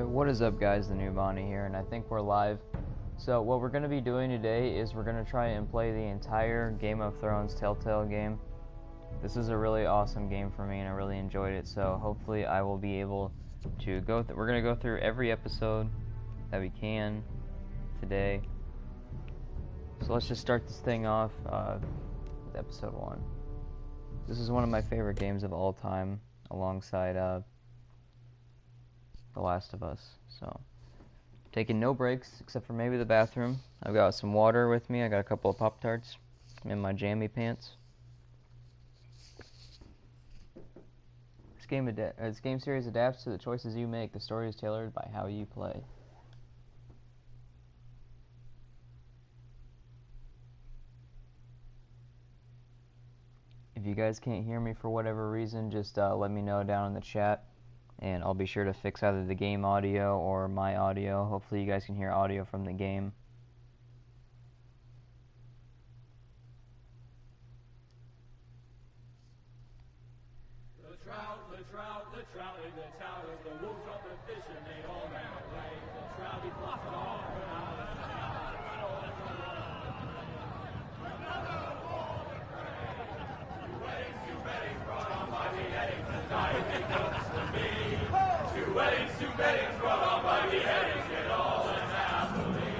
What is up, guys? TheNewBonnie here, and I think we're live. So what we're going to be doing today is we're going to try and play the entire Game of Thrones Telltale game. This is a really awesome game for me, and I really enjoyed it, so hopefully I will be able to go we're going to go through every episode that we can today. So let's just start this thing off with episode 1. This is one of my favorite games of all time, alongside The Last of Us. So taking no breaks except for maybe the bathroom. I've got some water with me. I got a couple of Pop-Tarts. I'm in my jammy pants. This game series adapts to the choices you make. The story is tailored by how you play. If you guys can't hear me for whatever reason, just let me know down in the chat, and I'll be sure to fix either the game audio or my audio. Hopefully you guys can hear audio from the game. The trout in the tower, the wolves drop the fish and they all ran away. The trout he flopped off and out of the Two weddings brought on by beheadings, and dying they comes to me. Two weddings brought on by beheadings, yet all unhappily.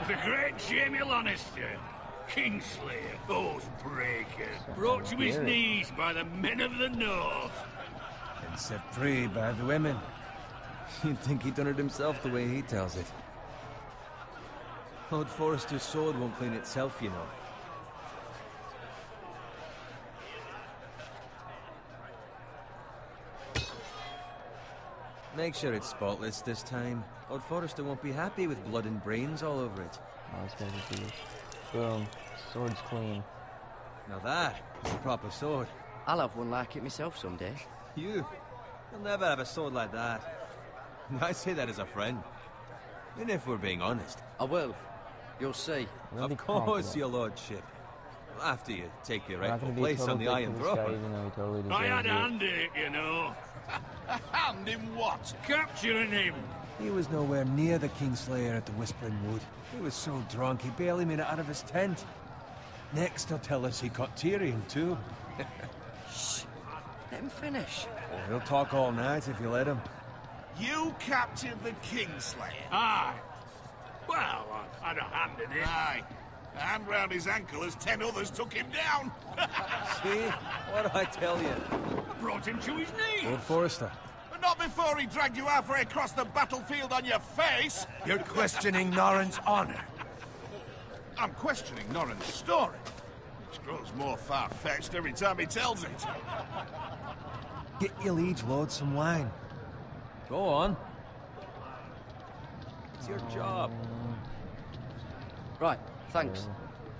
The great Jamie Lannister, Kingslayer, Oathbreaker, brought to his knees by the men of the North. And set free by the women. You'd think he'd done it himself the way he tells it. Lord Forrester's sword won't clean itself, you know. Make sure it's spotless this time. Lord Forrester won't be happy with blood and brains all over it. Oh, let's go to this. Boom. Sword's clean. Now that is a proper sword. I'll have one like it myself someday. You'll never have a sword like that. I say that as a friend. And if we're being honest. I will. You'll see. Of course, your lordship. After you take your rightful place on the Iron Throne. I had a hand in it, you know. A hand in what? Capturing him. He was nowhere near the Kingslayer at the Whispering Wood. He was so drunk he barely made it out of his tent. Next he'll tell us he caught Tyrion too. Shh. Let him finish. Oh, he'll talk all night if you let him. You captured the Kingslayer? Aye. Well, I had a hand in it. Aye. A hand round his ankle as 10 others took him down. See? What do I tell you? I brought him to his knees. Lord Forrester. But not before he dragged you halfway across the battlefield on your face. You're questioning Norrin's honor. I'm questioning Norrin's story, which grows more far-fetched every time he tells it. Get your liege lord some wine. Go on. It's your job. Right, thanks.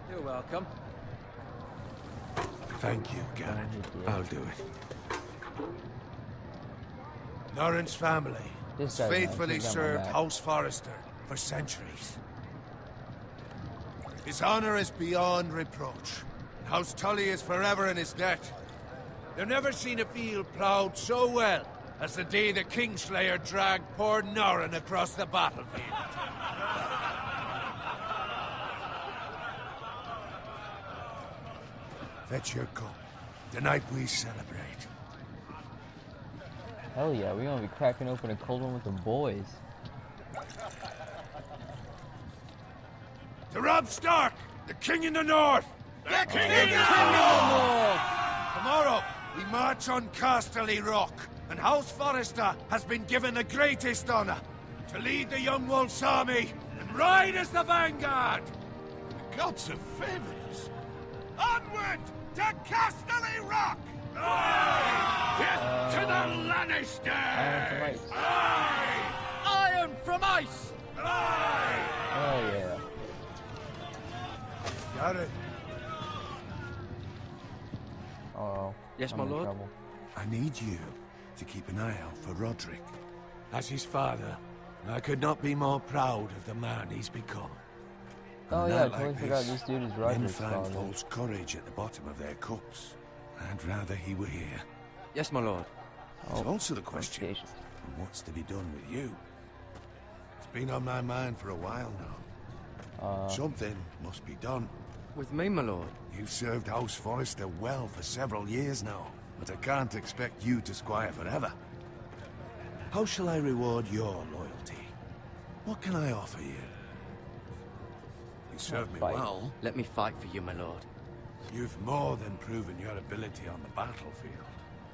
You're welcome. Thank you, Garrett. I'll do it. Norrin's family has faithfully served House Forrester for centuries. His honor is beyond reproach, and House Tully is forever in his debt. They've never seen a field ploughed so well as the day the Kingslayer dragged poor Norrin across the battlefield. Fetch your cup. Tonight we celebrate. Hell yeah, we're gonna be cracking open a cold one with the boys. To Robb Stark, the King in the North! The King in the North! Tomorrow, we march on Casterly Rock, and House Forrester has been given the greatest honor to lead the Young Wolf's army and ride as the vanguard! The gods have favored us. Onward to Casterly Rock! Death to the Lannisters! Iron from ice! Oh yeah. Got it. Uh-oh. Yes, I'm my in lord? trouble. I need you to keep an eye out for Roderick. As his father, I could not be more proud of the man he's become. Oh yeah, I totally forgot this dude is Men Roderick's find father. false courage at the bottom of their cups. I'd rather he were here. Yes, my lord. There's also the question, And what's to be done with you? It's been on my mind for a while now. Something must be done. With me, my lord. You've served House Forrester well for several years now, but I can't expect you to squire forever. How shall I reward your loyalty? What can I offer you? You served me well. Let me fight for you, my lord. You've more than proven your ability on the battlefield.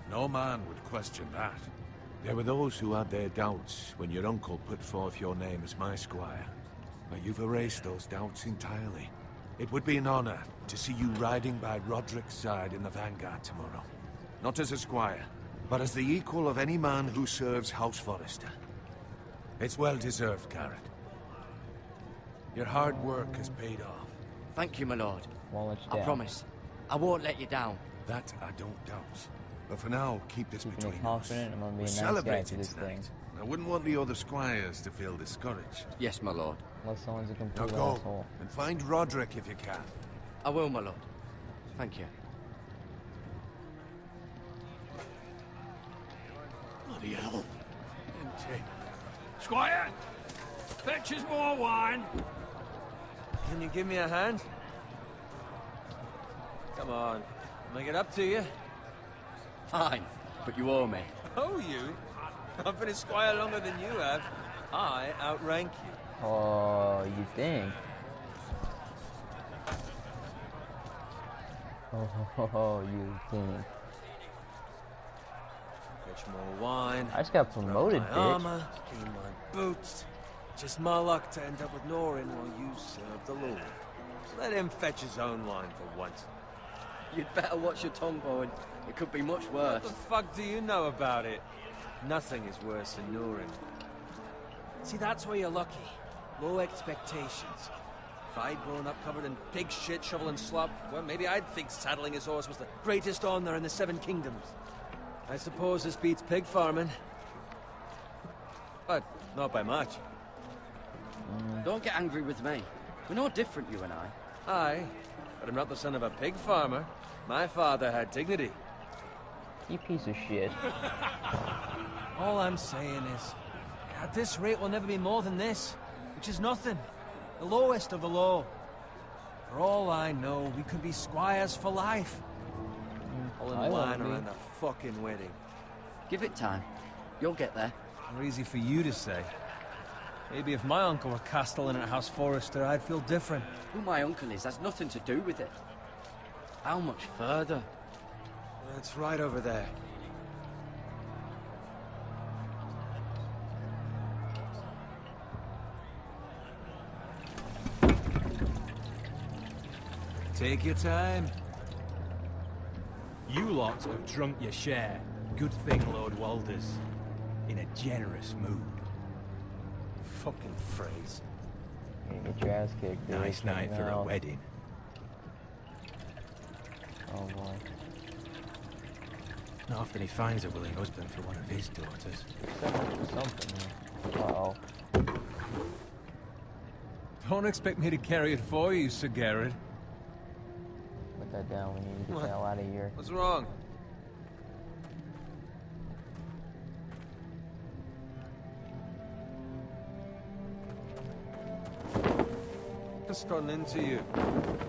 No man would question that. There were those who had their doubts when your uncle put forth your name as my squire. But you've erased those doubts entirely. It would be an honor to see you riding by Roderick's side in the vanguard tomorrow. Not as a squire, but as the equal of any man who serves House Forrester. It's well deserved, Garrett. Your hard work has paid off. Thank you, my lord. Won't let you I down. promise. I won't let you down. That I don't doubt. But for now, keep this Keep me between us. confident. I'm gonna be We're a nice guy celebrating to this thing. tonight. I wouldn't want the other squires to feel discouraged. Yes, my lord. Unless someone's a Now complete go asshole. and find Roderick if you can. I will, my lord. Thank you. Bloody hell. Empty. Squire, fetch us more wine. Can you give me a hand? Come on, make it up to you. Fine, but you owe me. Oh, you? I've been a squire longer than you have. I outrank you. Oh, you think? Oh, you think? Fetch more wine. I just got promoted, my bitch. armor, clean my boots. Just my luck to end up with Norin while you serve the Lord. Let him fetch his own wine for once. You'd better watch your tongue, Bowen. It could be much worse. What the fuck do you know about it? Nothing is worse than Norin. See, that's where you're lucky. Low expectations. If I'd grown up covered in pig shit, shovel and slop, well, maybe I'd think saddling his horse was the greatest honor in the Seven Kingdoms. I suppose this beats pig farming. But not by much. Don't get angry with me. We're no different, you and I. Aye, but I'm not the son of a pig farmer. My father had dignity. You piece of shit. All I'm saying is, at this rate we'll never be more than this, which is nothing. The lowest of the low. For all I know, we could be squires for life. Pulling I the won't line be. around the fucking wedding. Give it time. You'll get there. Not easy for you to say. Maybe if my uncle were castellan at House Forrester, I'd feel different. Who my uncle is has nothing to do with it. How much further? It's right over there. Take your time. You lot have drunk your share. Good thing Lord Walder's in a generous mood. Fucking phrase. You get your ass kicked, dude. Nice night for a No. wedding. Oh boy. Not often he finds a willing husband for one of his daughters. Something here. Uh-oh. Don't expect me to carry it for you, Sir Garrett. Put that down. We need to get the hell out of here. What's wrong? Just gotten into you.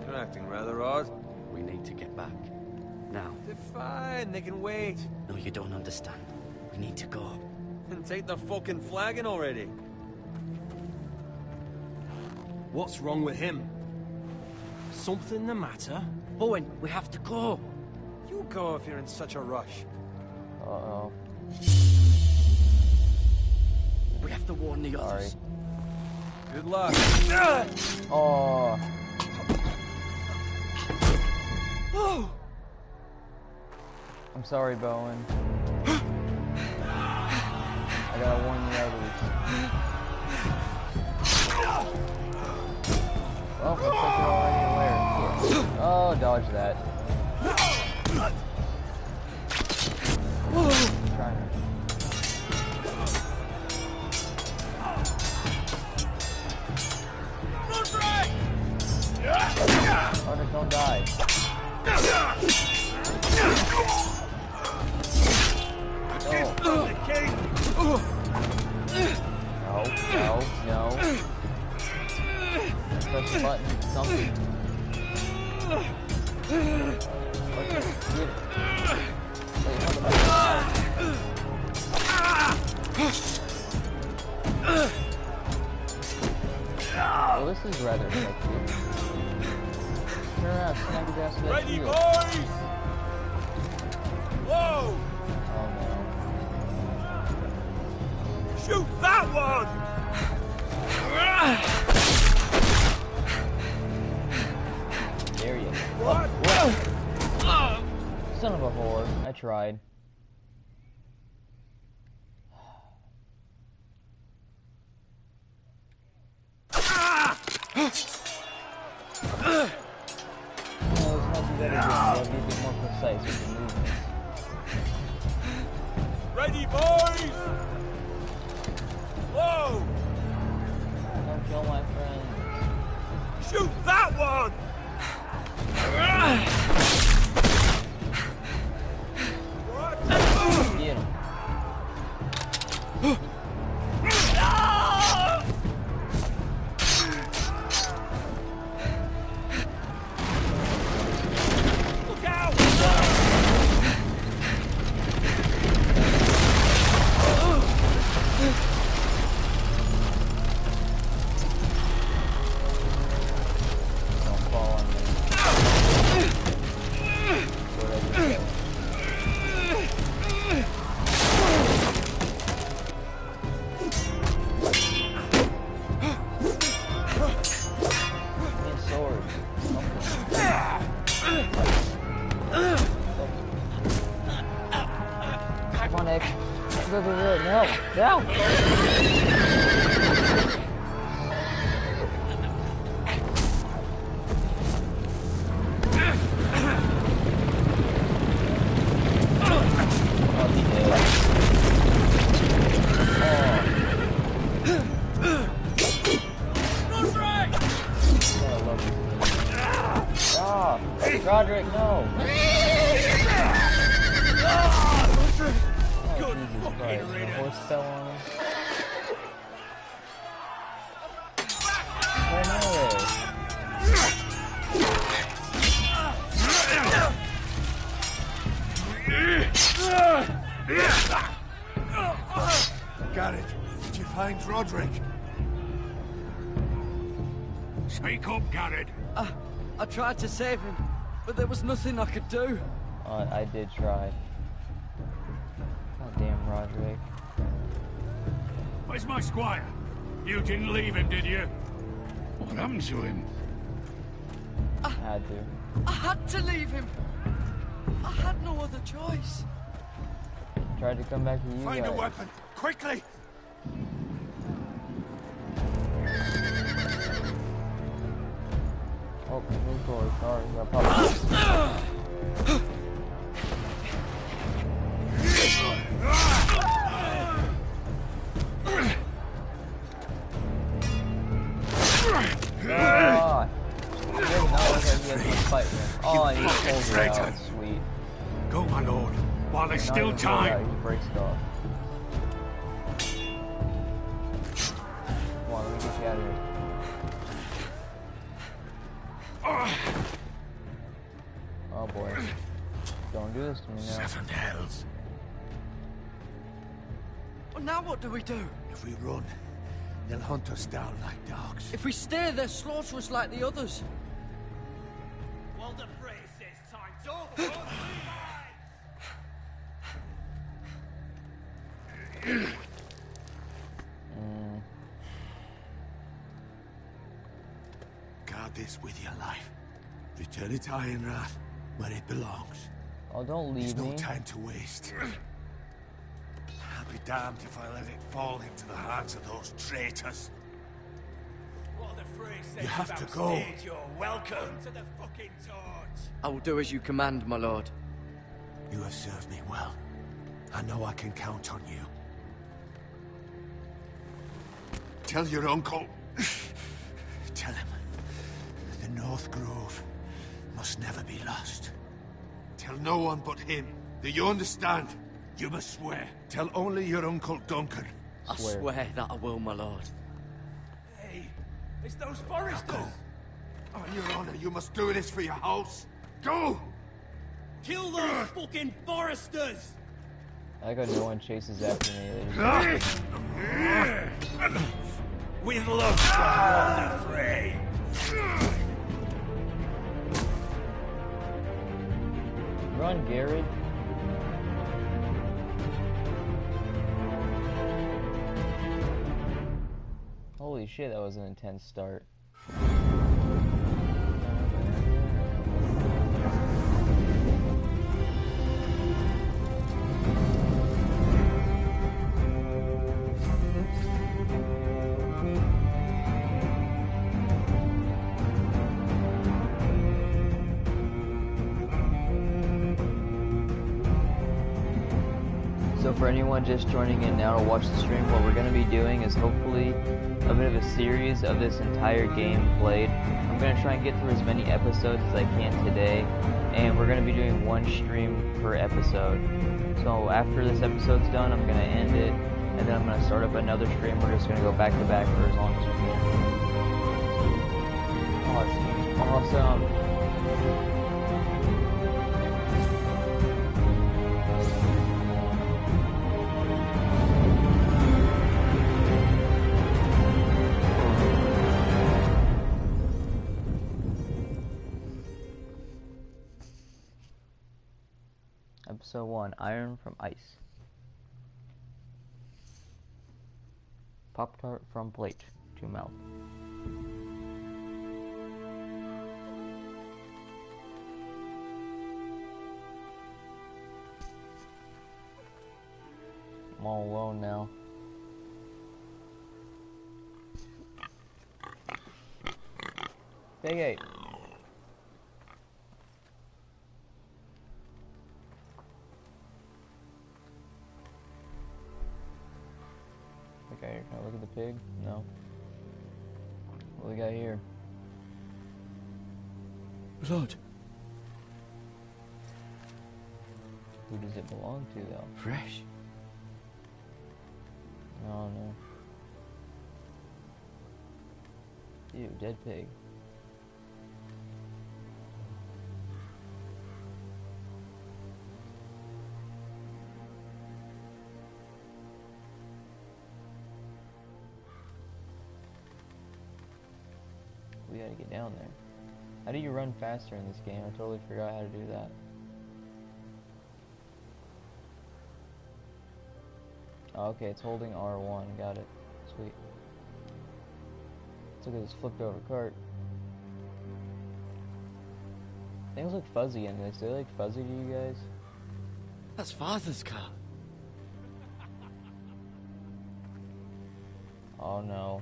You're acting rather odd. We need to get back. Now. They're fine, they can wait. No, you don't understand. We need to go. And take the fucking flagon already. What's wrong with him? Something the matter? Bowen, we have to go. You go if you're in such a rush. Uh-oh. We have to warn the Sorry. others. Good luck. Oh. I'm sorry, Bowen. I gotta warn the others. Well, looks like you're already aware. Oh, dodge that. Trying to... Roderick, don't die. Oh. Well, this is rather sexy. Turn around, snap his ass to that Ready, shield. boys! Whoa! Oh no. Shoot that one! There you go. What? Son of a whore. I tried. No, it's not do that again. You have to be a bit more precise with your movements. Ready, boys! Whoa! Don't kill my friend. Shoot that one! What? Get him. Look out! Don't fall on me. What I just said. Give me a sword. Come on, Nick. Go. No. No. Oh, he did. Oh, I love this. Ah, Roderick, no. Oh, Jesus Christ. The horse fell on him. Where am I? Garrett, did you find Roderick? Speak up, Garrett. I tried to save him, but there was nothing I could do. I did try. God damn, Roderick. Where's my squire? You didn't leave him, did you? What happened to him? I had to. I had to leave him. I had no other choice. Tried to come back to you Find a guys. weapon, quickly! Oh, move forward. Sorry, I probably. God. He does not look like he has much fight in him. Oh, and he pulls it out. Sweet. Go, my lord, while there's Not still even pull it out, time. he breaks it off. Come on, let me get you out of here. Oh boy. Don't do this to me now. Seven hells. Well, now what do we do? If we run, they'll hunt us down like dogs. If we stay, they'll slaughter us like the others. Well, the phrase says time's over. Guard this with your life. Return it to Ironrath, where it belongs. Oh, don't leave There's no me. time to waste. I'll be damned if I let it fall into the hands of those traitors. What the phrase says You have about to go. stage, you're welcome to the fucking torch. I will do as you command, my lord. You have served me well. I know I can count on you. Tell your uncle. Tell him. The North Grove must never be lost. Tell no one but him. Do you understand? You must swear. Tell only your Uncle Duncan. I swear that I will, my lord. Hey, it's those foresters. Go. On your honor, you must do this for your house. Go! Kill those fucking foresters! I got no one chases after me. They just With love from Walter Frey. run, Garrett. Holy shit, that was an intense start. So for anyone just joining in now to watch the stream, what we're going to be doing is hopefully a bit of a series of this entire game played. I'm going to try and get through as many episodes as I can today, and we're going to be doing one stream per episode. So after this episode's done, I'm going to end it, and then I'm going to start up another stream. We're just going to go back to back for as long as we can. Oh, this game's awesome. Episode 1, Iron from Ice. Pop-Tart from plate to mouth. I'm all alone now. Big 8. Okay, can I look at the pig? No. What do we got here? Blood. Who does it belong to, though? Fresh. Oh no. Ew, dead pig. We gotta get down there. How do you run faster in this game? I totally forgot how to do that. Oh, okay, it's holding R1. Got it. Sweet. Let's look at this flipped over cart. Things look fuzzy in this. Do they look fuzzy to you guys? That's Father's car. Oh no.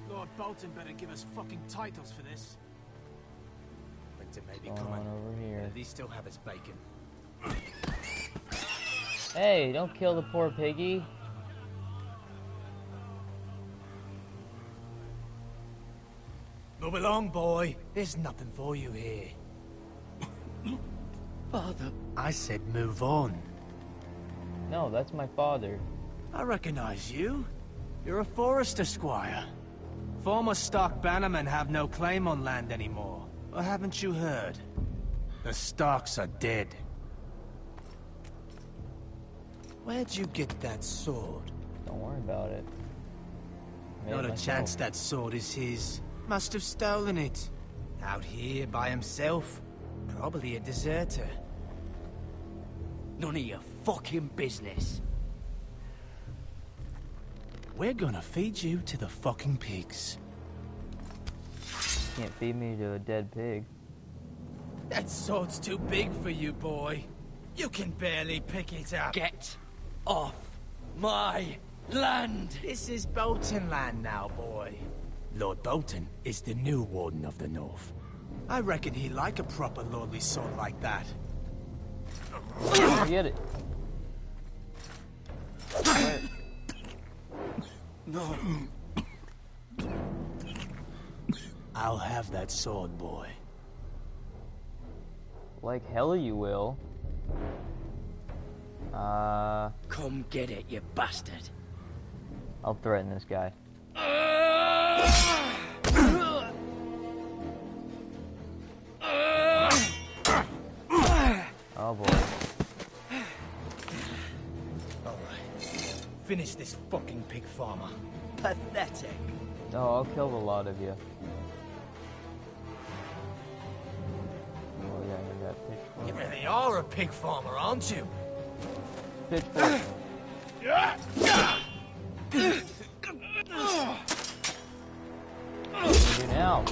Lord Bolton better give us fucking titles for this. Winter may be What's going coming. on over here? At least still have his bacon. Hey, don't kill the poor piggy. Move along, boy. There's nothing for you here. Father. I said move on. No, that's my father. I recognize you. You're a Forester squire. Former Stark bannermen have no claim on land anymore. Or haven't you heard? The Starks are dead. Where'd you get that sword? Don't worry about it. Made Not it a myself. chance that sword is his. Must have stolen it. Out here by himself. Probably a deserter. None of your fucking business. We're gonna feed you to the fucking pigs. Can't feed me to a dead pig. That sword's too big for you, boy. You can barely pick it up. Get off my land! This is Bolton land now, boy. Lord Bolton is the new Warden of the North. I reckon he'd like a proper lordly sword like that. Get it. Where? No. I'll have that sword, boy. Like hell you will. Come get it, you bastard. I'll threaten this guy. finish this fucking pig farmer. Pathetic. Oh, I'll kill the lot of you. Oh yeah, I got pitchfork. You really are a pig farmer, aren't you? Pitchfork. What do you do now?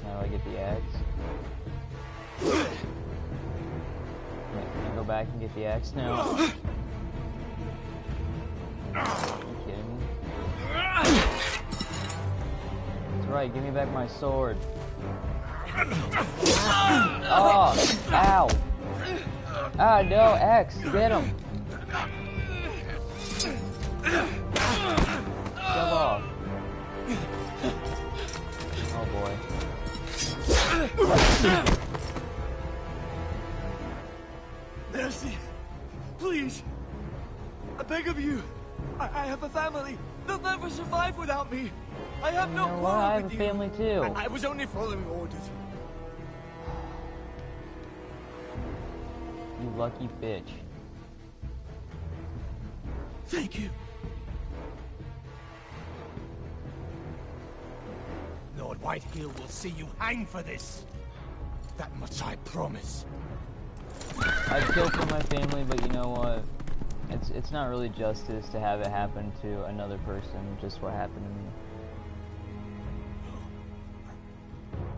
Now I get the axe. Can I go back and get the axe now? Are you kidding me? That's right, give me back my sword. Oh, ow. Ah, no, axe, get him. Shove off. Oh boy. Mercy, please. I beg of you. I have a family. They'll never survive without me. I have no You know what? quarrel I have with a you. family too. I was only following orders. You lucky bitch. Thank you. Lord Whitehill will see you hang for this. That much I promise. I'd kill for my family, but you know what? It's not really justice to have it happen to another person, just what happened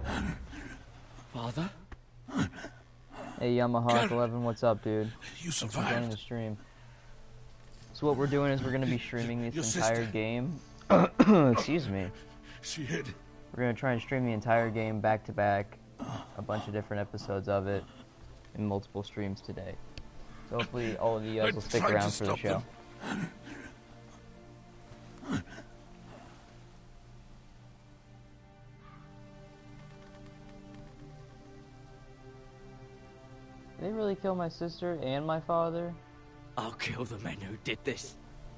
to me. Father? Hey Yamahawk 11, what's up, dude? You Thanks for joining the survived. stream. So what we're doing is we're gonna be streaming Your this entire sister. game. Excuse me. She hid. We're gonna try and stream the entire game back to back, a bunch of different episodes of it, in multiple streams today. So hopefully all of you guys will stick tried to around for the stop show. them. Did they really kill my sister and my father? I'll kill the men who did this.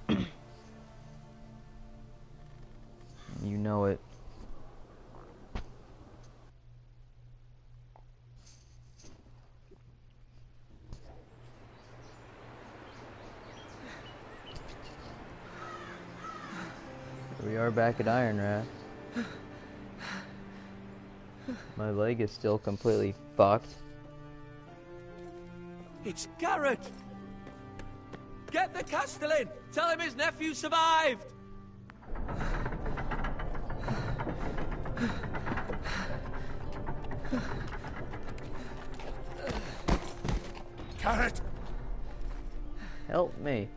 You know it. Here we are back at Iron Raft. My leg is still completely fucked. It's Garrett! Get the Castellan! Tell him his nephew survived! Garrett! Help me.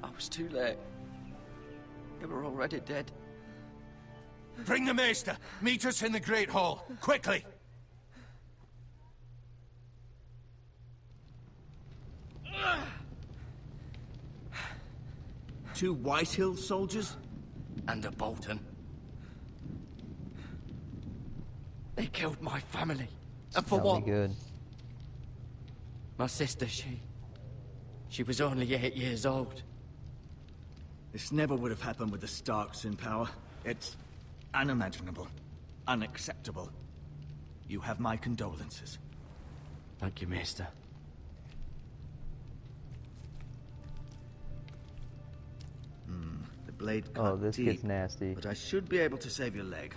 I was too late. They were already dead. Bring the maester. Meet us in the Great Hall. Quickly! Two Whitehill soldiers? And a Bolton. They killed my family. And for That'll what? be good. My sister, she was only 8 years old. This never would have happened with the Starks in power. It's unimaginable. Unacceptable. You have my condolences. Thank you, Maester. The blade cut Oh, this deep, gets nasty. but I should be able to save your leg.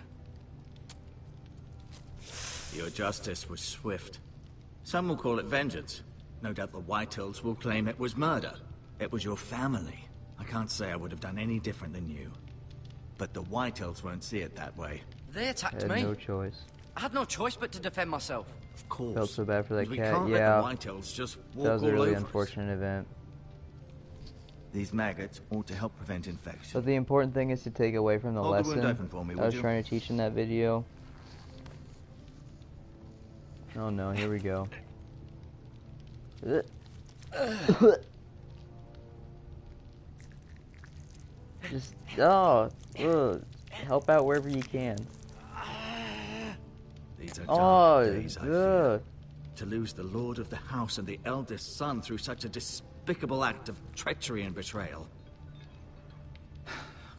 Your justice was swift. Some will call it vengeance. No doubt the Whitehills will claim it was murder. It was your family. I can't say I would have done any different than you. But the Whitehills won't see it that way. They I attacked had me. no choice. I had no choice but to defend myself. Of course. Felt so bad for that And we cat. can't Yeah, let the Whitehills just walk that was a all really over us. unfortunate event. These maggots ought to help prevent infection. But the important thing is to take away from the Hold the wound lesson open for me, I would was you? trying to teach in that video. Oh no, here we go. Just, help out wherever you can. These are Oh, dark days, I fear. ugh. To lose the lord of the house and the eldest son through such a despicable act of treachery and betrayal.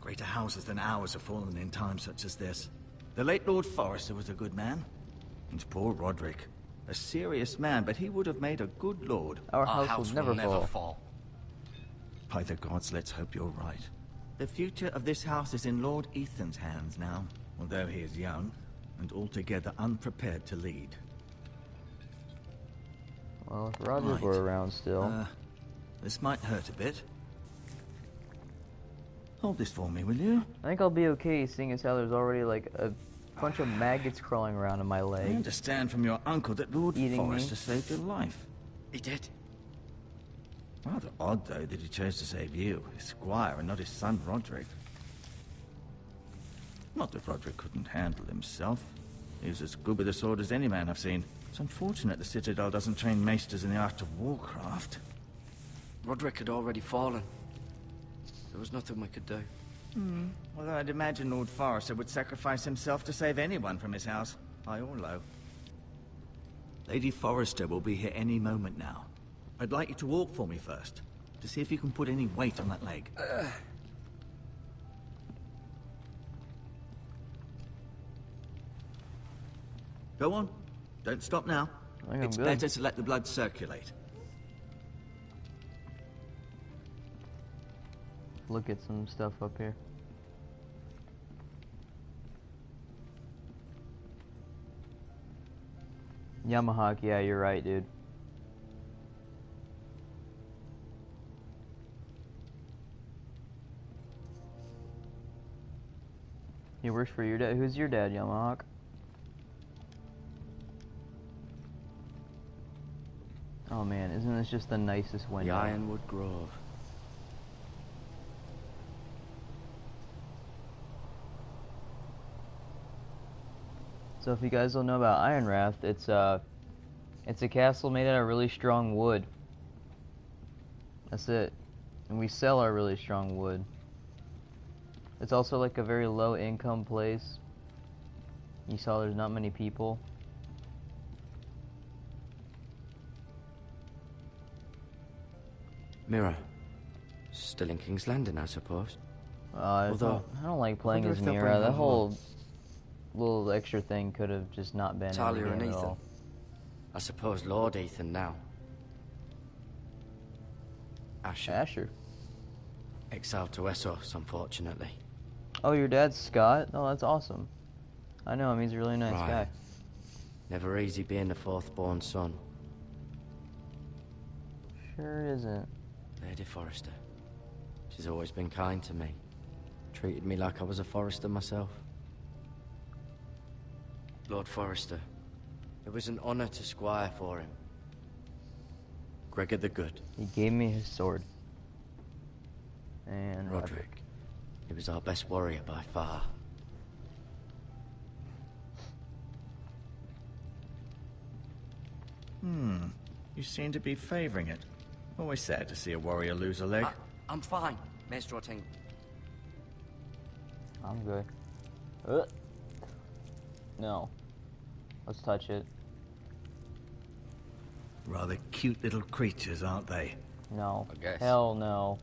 Greater houses than ours have fallen in times such as this. The late Lord Forrester was a good man. And poor Roderick. A serious man, but he would have made a good lord. Our house will never fall. By the gods, let's hope you're right. The future of this house is in Lord Ethan's hands now, although he is young and altogether unprepared to lead. Well, if Roger were around still. This might hurt a bit. Hold this for me, will you? I think I'll be okay, seeing as how there's already like a bunch of maggots crawling around in my leg. I understand from your uncle that Lord Forrester saved your life. He did. Rather odd, though, that he chose to save you, his squire, and not his son Roderick. Not that Roderick couldn't handle himself. He was as good with a sword as any man I've seen. It's unfortunate the Citadel doesn't train maesters in the art of warcraft. Roderick had already fallen. There was nothing we could do. Although I'd imagine Lord Forrester would sacrifice himself to save anyone from his house, high or low. Lady Forrester will be here any moment now. I'd like you to walk for me first, to see if you can put any weight on that leg. Go on. Don't stop now. It's better to let the blood circulate. Look at some stuff up here. Yamahawk, yeah, you're right, dude. He works for your dad. Who's your dad, Yamahawk? Oh man, isn't this just the nicest window? The Ironwood Grove. So if you guys don't know about Ironrath, it's a castle made out of really strong wood. That's it. And we sell our really strong wood. It's also like a very low income place. You saw there's not many people. Mirror. Still in King's Landing, I suppose. Although I don't like playing as Mira. That whole little extra thing could have just not been Talia in the and game at Ethan. all. I suppose Lord Ethan now. Asher. Exiled to Essos, unfortunately. Oh, your dad's Scott? Oh, that's awesome. I know him. He's a really nice Right. guy. Never easy being the fourth-born son. Sure isn't. Lady Forrester. She's always been kind to me. Treated me like I was a Forrester myself. Lord Forrester. It was an honor to squire for him. Gregor the Good. He gave me his sword. And Roderick. He was our best warrior by far. You seem to be favoring it. Always sad to see a warrior lose a leg. I'm fine, Maestro Ting. I'm good. No. Let's touch it. Rather cute little creatures, aren't they? No. I guess. Hell no.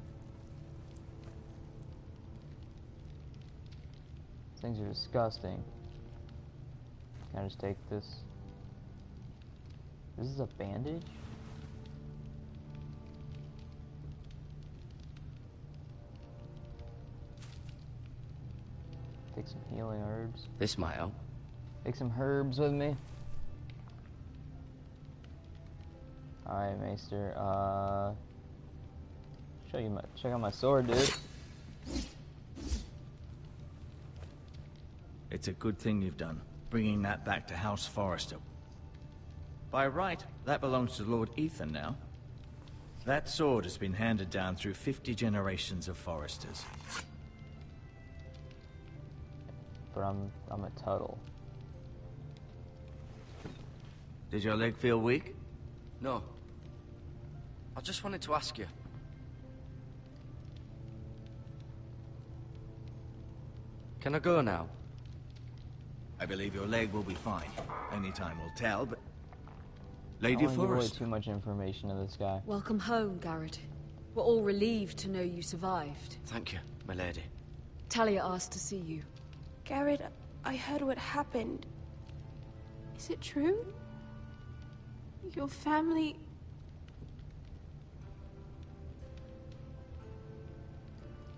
Things are disgusting. Can I just take this? This is a bandage? Take some healing herbs. This might help. Take some herbs with me. Alright, Maester. Check out my sword, dude. It's a good thing you've done, bringing that back to House Forrester. By right, that belongs to Lord Ethan now. That sword has been handed down through 50 generations of Forresters. But I'm a Tuttle. Did your leg feel weak? No. I just wanted to ask you. Can I go now? I believe your leg will be fine. Only time will tell, but... I Lady don't wanna give away Forrester. too much information to this guy. Welcome home, Garrett. We're all relieved to know you survived. Thank you, my lady. Talia asked to see you. Garrett, I heard what happened. Is it true? Your family...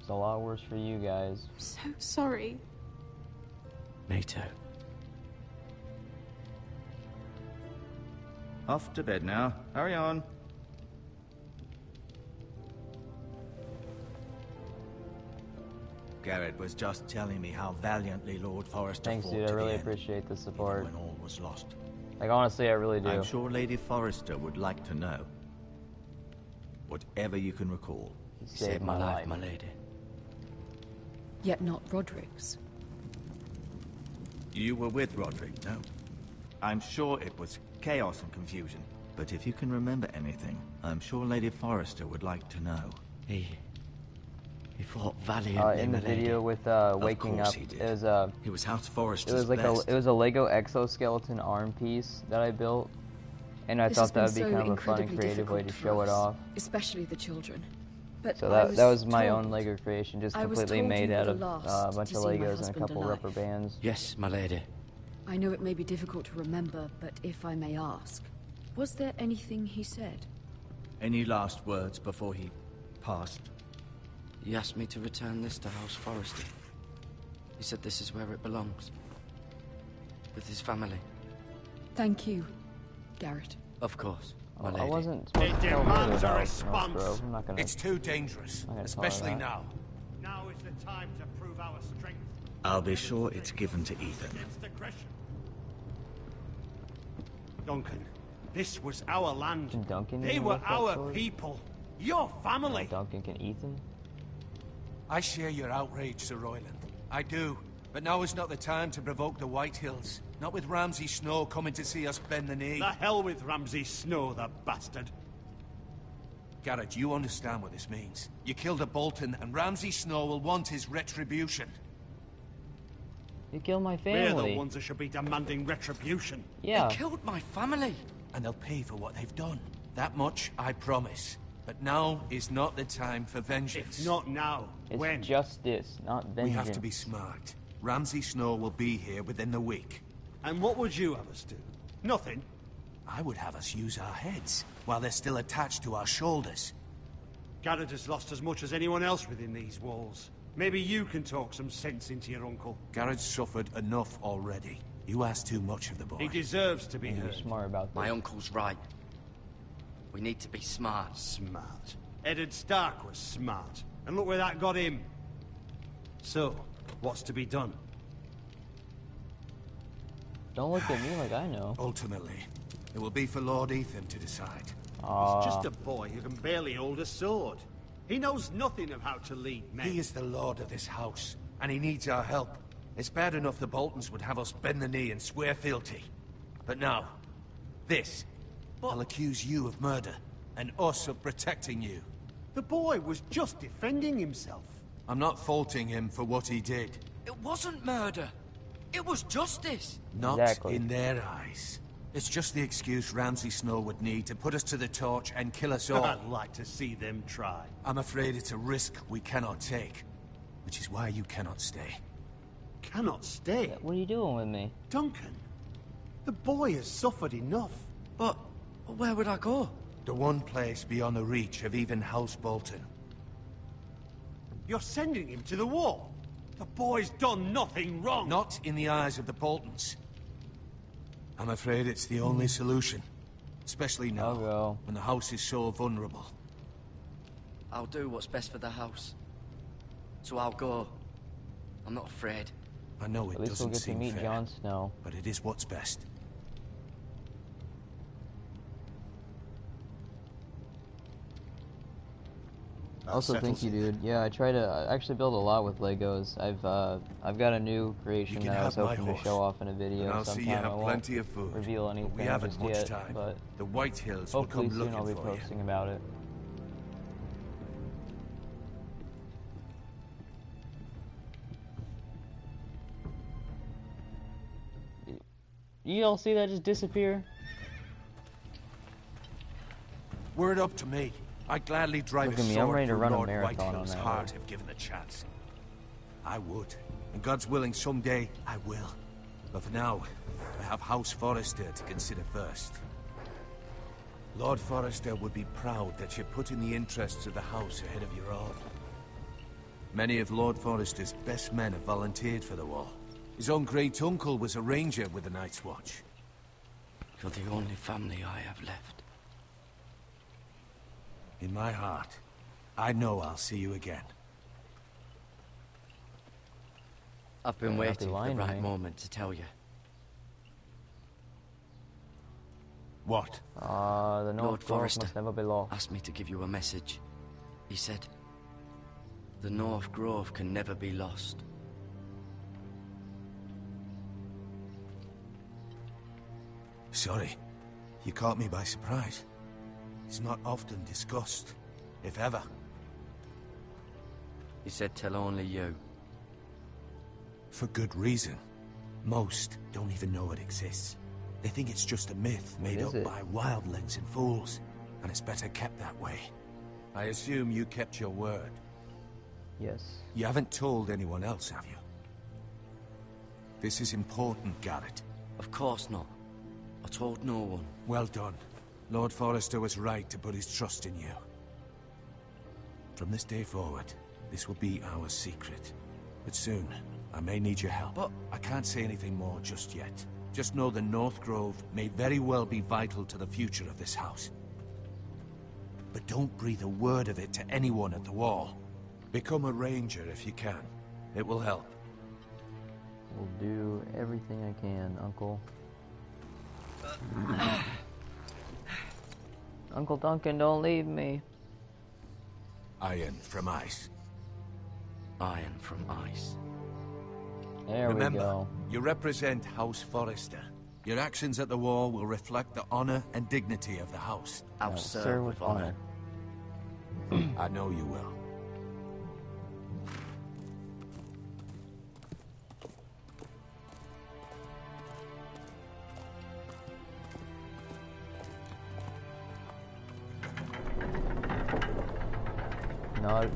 It's a lot worse for you guys. I'm so sorry. Me too. Off to bed now. Hurry on. Garrett was just telling me how valiantly Lord Forrester Thanks, fought dude. I to the really end, appreciate the even support. when all was lost. Like, honestly, I really do. I'm sure Lady Forrester would like to know. Whatever you can recall. You Saved my life, my lady. Yet not Roderick's. You were with Roderick, no? I'm sure it was chaos and confusion. But if you can remember anything, I'm sure Lady Forrester would like to know. He fought valiantly, in the my lady. video with waking up, he did. it was House Forrester's it was like best. it was a Lego exoskeleton arm piece that I built, and I This thought that has would be been so kind of a fun and incredibly creative way to difficult show for it us, off. especially the children. But So I that was my told- own Lego creation, just I was completely told made you were out the of last a bunch to of see my Legos and a husband couple alive. rubber bands. Yes, my lady. I know it may be difficult to remember, but if I may ask, was there anything he said? Any last words before he passed? He asked me to return this to House Forrester. He said this is where it belongs. With his family. Thank you, Garrett. Of course, my I lady. wasn't supposed to tell her about North Grove. I'm not gonna. It's too dangerous, I'm not gonna tell her especially that. now. Now is the time to prove our strength I'll be sure it's given to Ethan. against aggression. Duncan, this was our land. Can Duncan They even were lift that our sword? people. Your family. Duncan can Ethan. I share your outrage, Sir Royland. I do. But now is not the time to provoke the Whitehills. Not with Ramsay Snow coming to see us bend the knee. The hell with Ramsay Snow, the bastard. Garrett, you understand what this means. You killed a Bolton, and Ramsay Snow will want his retribution. You killed my We're family. the ones that should be demanding retribution. Yeah. They killed my family. And they'll pay for what they've done. That much I promise. But now is not the time for vengeance. If not now, It's when? justice, not vengeance. We have to be smart. Ramsay Snow will be here within the week. And what would you have us do? Nothing. I would have us use our heads, while they're still attached to our shoulders. Garrett has lost as much as anyone else within these walls. Maybe you can talk some sense into your uncle. Garrett's suffered enough already. You ask too much of the boy. He deserves to be You're heard. smart about this. My uncle's right. We need to be smart. Smart. Eddard Stark was smart. And look where that got him. So, what's to be done? Don't look at me like I know. Ultimately, it will be for Lord Ethan to decide. He's just a boy who can barely hold a sword. He knows nothing of how to lead men. He is the lord of this house, and he needs our help. It's bad enough the Boltons would have us bend the knee and swear fealty. But now, this. I'll accuse you of murder, and us of protecting you. The boy was just defending himself. I'm not faulting him for what he did. It wasn't murder. It was justice. Not Exactly. in their eyes. It's just the excuse Ramsay Snow would need to put us to the torch and kill us all. I'd like to see them try. I'm afraid it's a risk we cannot take, which is why you cannot stay. Cannot stay. What are you doing with me? Duncan, the boy has suffered enough. But where would I go? The one place beyond the reach of even House Bolton. You're sending him to the war. The boy's done nothing wrong. Not in the eyes of the Boltons. I'm afraid it's the only solution. Especially now, I'll go. when the house is so vulnerable. I'll do what's best for the house. So I'll go. I'm not afraid. I know it At least we'll doesn't get to seem meet fair, Jon Snow. but it is what's best. Also, thank you, dude. Yeah, I actually build a lot with Legos. I've got a new creation You can that I was have my hoping to horse, show off in a video and I'll see you sometime. I have won't plenty of food. reveal anything But we haven't just much yet, time. but The Whitehills will hopefully come soon looking I'll be for you. posting about it. You all see that just disappear? Were it up to me, I'd gladly drive Look a at me, sword I'm ready to through run a Lord marathon on Whitehill's that heart road. if given the chance. I would. And God's willing, someday I will. But for now, I have House Forrester to consider first. Lord Forrester would be proud that you're putting the interests of the house ahead of your own. Many of Lord Forrester's best men have volunteered for the war. His own great-uncle was a ranger with the Night's Watch. You're the only family I have left. In my heart, I know I'll see you again. I've been waiting for the right moment to tell you. What? The North Grove must never be lost. Asked me to give you a message. He said, the North Grove can never be lost. Sorry, you caught me by surprise. It's not often discussed, if ever. He said tell only you. For good reason. Most don't even know it exists. They think it's just a myth made up by wildlings and fools, and it's better kept that way. I assume you kept your word. Yes. You haven't told anyone else, have you? This is important, Garrett. Of course not. I told no one. Well done. Lord Forrester was right to put his trust in you. From this day forward, this will be our secret. But soon, I may need your help. But I can't say anything more just yet. Just know the North Grove may very well be vital to the future of this house. But don't breathe a word of it to anyone at the wall. Become a ranger if you can. It will help. Will do everything I can, Uncle. Uncle Duncan, don't leave me. Iron from ice. Iron from ice. There we go. You represent House Forrester. Your actions at the wall will reflect the honor and dignity of the house. I'll serve with honor. I know you will.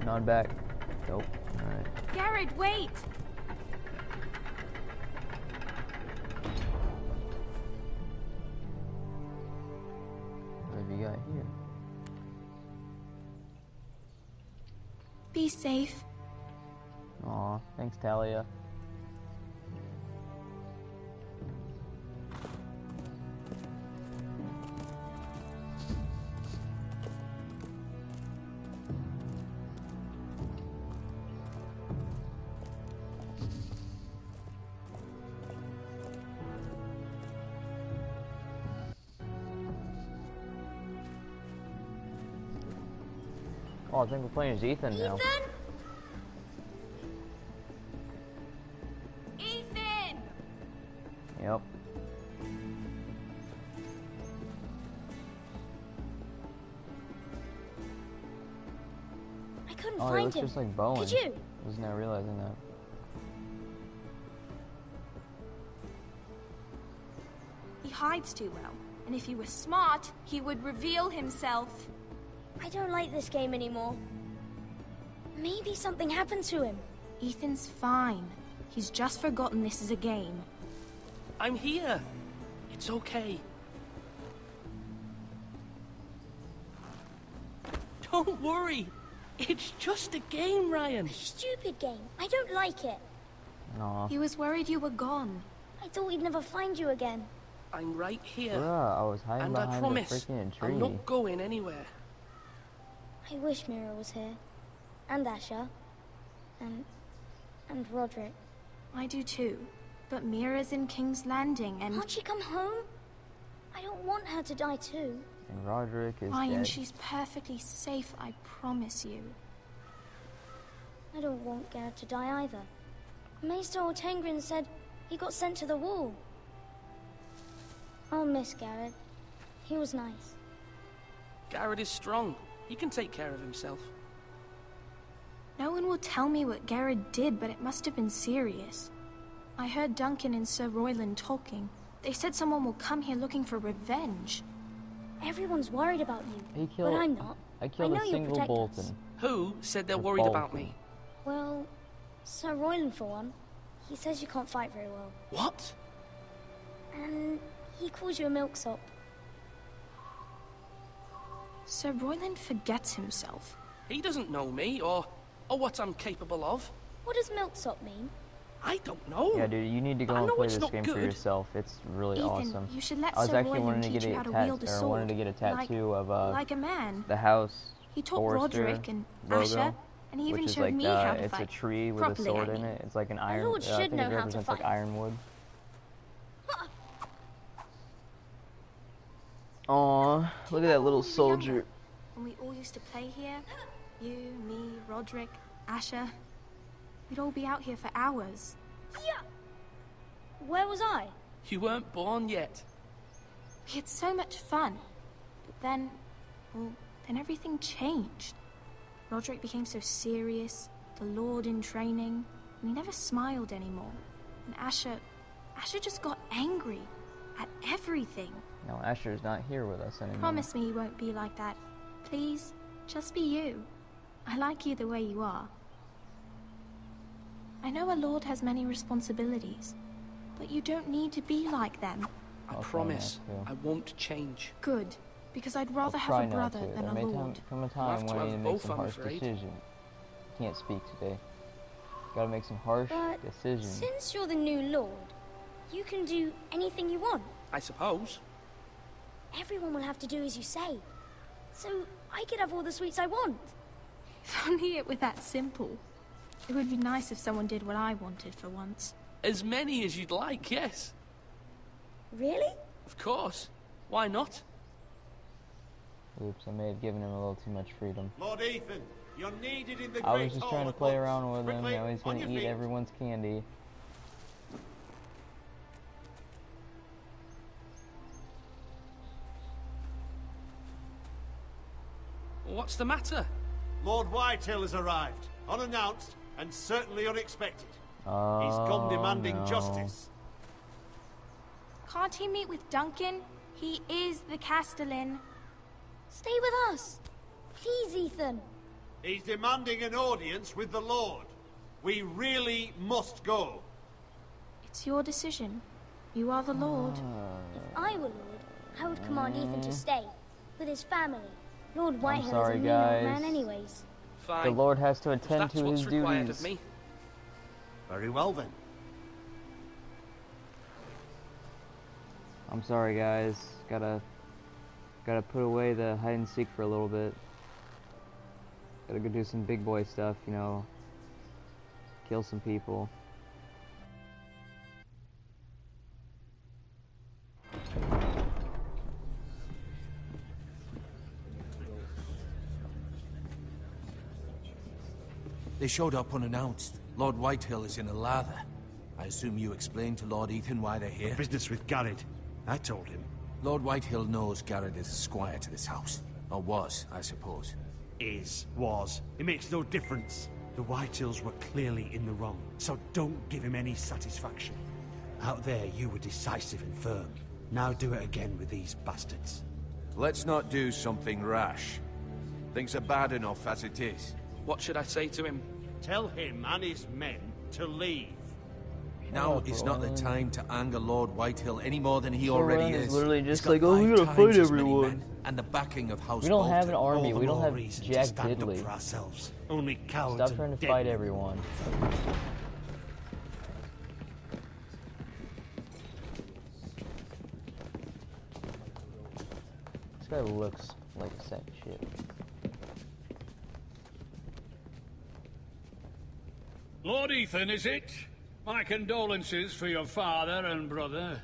Nod back. Nope. Alright. Garrett, wait! What have you got here? Be safe. Aw, thanks, Talia. Oh, I think we're playing as Ethan now. Ethan! Yep. I couldn't Oh, he find looks him. just like Bowen. Could you? I was now realizing that. He hides too well, and if he was smart, he would reveal himself. I don't like this game anymore. Maybe something happened to him. Ethan's fine. He's just forgotten this is a game. I'm here. It's okay. Don't worry. It's just a game, Ryan. A stupid game. I don't like it. Aw. He was worried you were gone. I thought we'd never find you again. I'm right here. Bruh, I was hiding And I behind promise, the freaking tree. I'm not going anywhere. I wish Mira was here. And Asher. And Roderick. I do too. But Mira's in King's Landing and... Can't she come home? I don't want her to die too. And Roderick is Ryan, dead. she's perfectly safe, I promise you. I don't want Garrett to die either. Maester Ortengrin said he got sent to the wall. I'll miss Garrett. He was nice. Garrett is strong. He can take care of himself. No one will tell me what Garrett did, but it must have been serious. I heard Duncan and Sir Royland talking. They said someone will come here looking for revenge. Everyone's worried about you, He killed, but I'm not. I killed know a you'll single protect Bolton. us. Who said they're A worried about Bolton. me? Well, Sir Royland for one. He says you can't fight very well. What? And he calls you a milksop. Sir Royland forgets himself. He doesn't know me, or what I'm capable of. What does milksop mean? I don't know. Yeah, dude, you need to go and play this game for yourself. It's really Ethan, awesome. you should let I was Sir actually Royland wanting to teach get you how a to wield a I sword. wanted to get a tattoo of like a man. the house. He taught Forrester Roderick and logo, Asher, and he even which is showed like me how to it's fight. a tree with Properly, a sword I in mean. it. It's like an My iron. lord I should think know it how to represents like fight. ironwood. Aw, look at that little soldier. When we all used to play here, you, me, Roderick, Asher, we'd all be out here for hours. Yeah. Where was I? You weren't born yet. We had so much fun. But then, well, then everything changed. Roderick became so serious, the Lord in training, and he never smiled anymore. And Asher just got angry at everything. No, Asher's not here with us anymore. Promise me you won't be like that. Please, just be you. I like you the way you are. I know a lord has many responsibilities, but you don't need to be like them. I promise, I won't change. Good, because I'd rather I'll have try a not brother to. than There a may lord. come a We'll have time to when I have need to make both, some I'm harsh afraid. decisions. Can't speak today. Gotta make some harsh But decisions. since you're the new lord, you can do anything you want. I suppose. Everyone will have to do as you say. So I could have all the sweets I want. If only it were that simple. It would be nice if someone did what I wanted for once. As many as you'd like, yes. Really? Of course. Why not? Oops, I may have given him a little too much freedom. Lord Ethan, you're needed in the I great was just hall trying to at play once. around with him. Quickly, Now he's on gonna your eat feet. everyone's candy. What's the matter? Lord Whitehill has arrived, unannounced and certainly unexpected. Oh, He's come demanding no. justice. Can't he meet with Duncan? He is the Castellan. Stay with us. Please, Ethan. He's demanding an audience with the Lord. We really must go. It's your decision. You are the Lord. If I were lord, I would command Ethan to stay with his family. Lord Whitehill sorry, is a mean old guys. man anyways. Fine. The Lord has to If attend that's to what's his required duties. of me. Very well then. I'm sorry, guys. Gotta put away the hide and seek for a little bit. Gotta go do some big boy stuff, you know. Kill some people. They showed up unannounced. Lord Whitehill is in a lather. I assume you explained to Lord Ethan why they're here? Business with Garrett. I told him. Lord Whitehill knows Garrett is a squire to this house. Or was, I suppose. Was. It makes no difference. The Whitehills were clearly in the wrong, so don't give him any satisfaction. Out there, you were decisive and firm. Now do it again with these bastards. Let's not do something rash. Things are bad enough as it is. What should I say to him? Tell him and his men to leave. Now is not the time to anger Lord Whitehill any more than he Sir already Roland is is. literally He's just got like, oh, we 5 gotta times fight as many everyone. men and the backing of House We don't have an Bolton. army. All We the don't more have reason to Jack stand up Diddley. for ourselves. Only cowards Stop and trying to dead fight men. everyone. This guy looks like a sack of shit. Lord Ethan, is it? My condolences for your father and brother.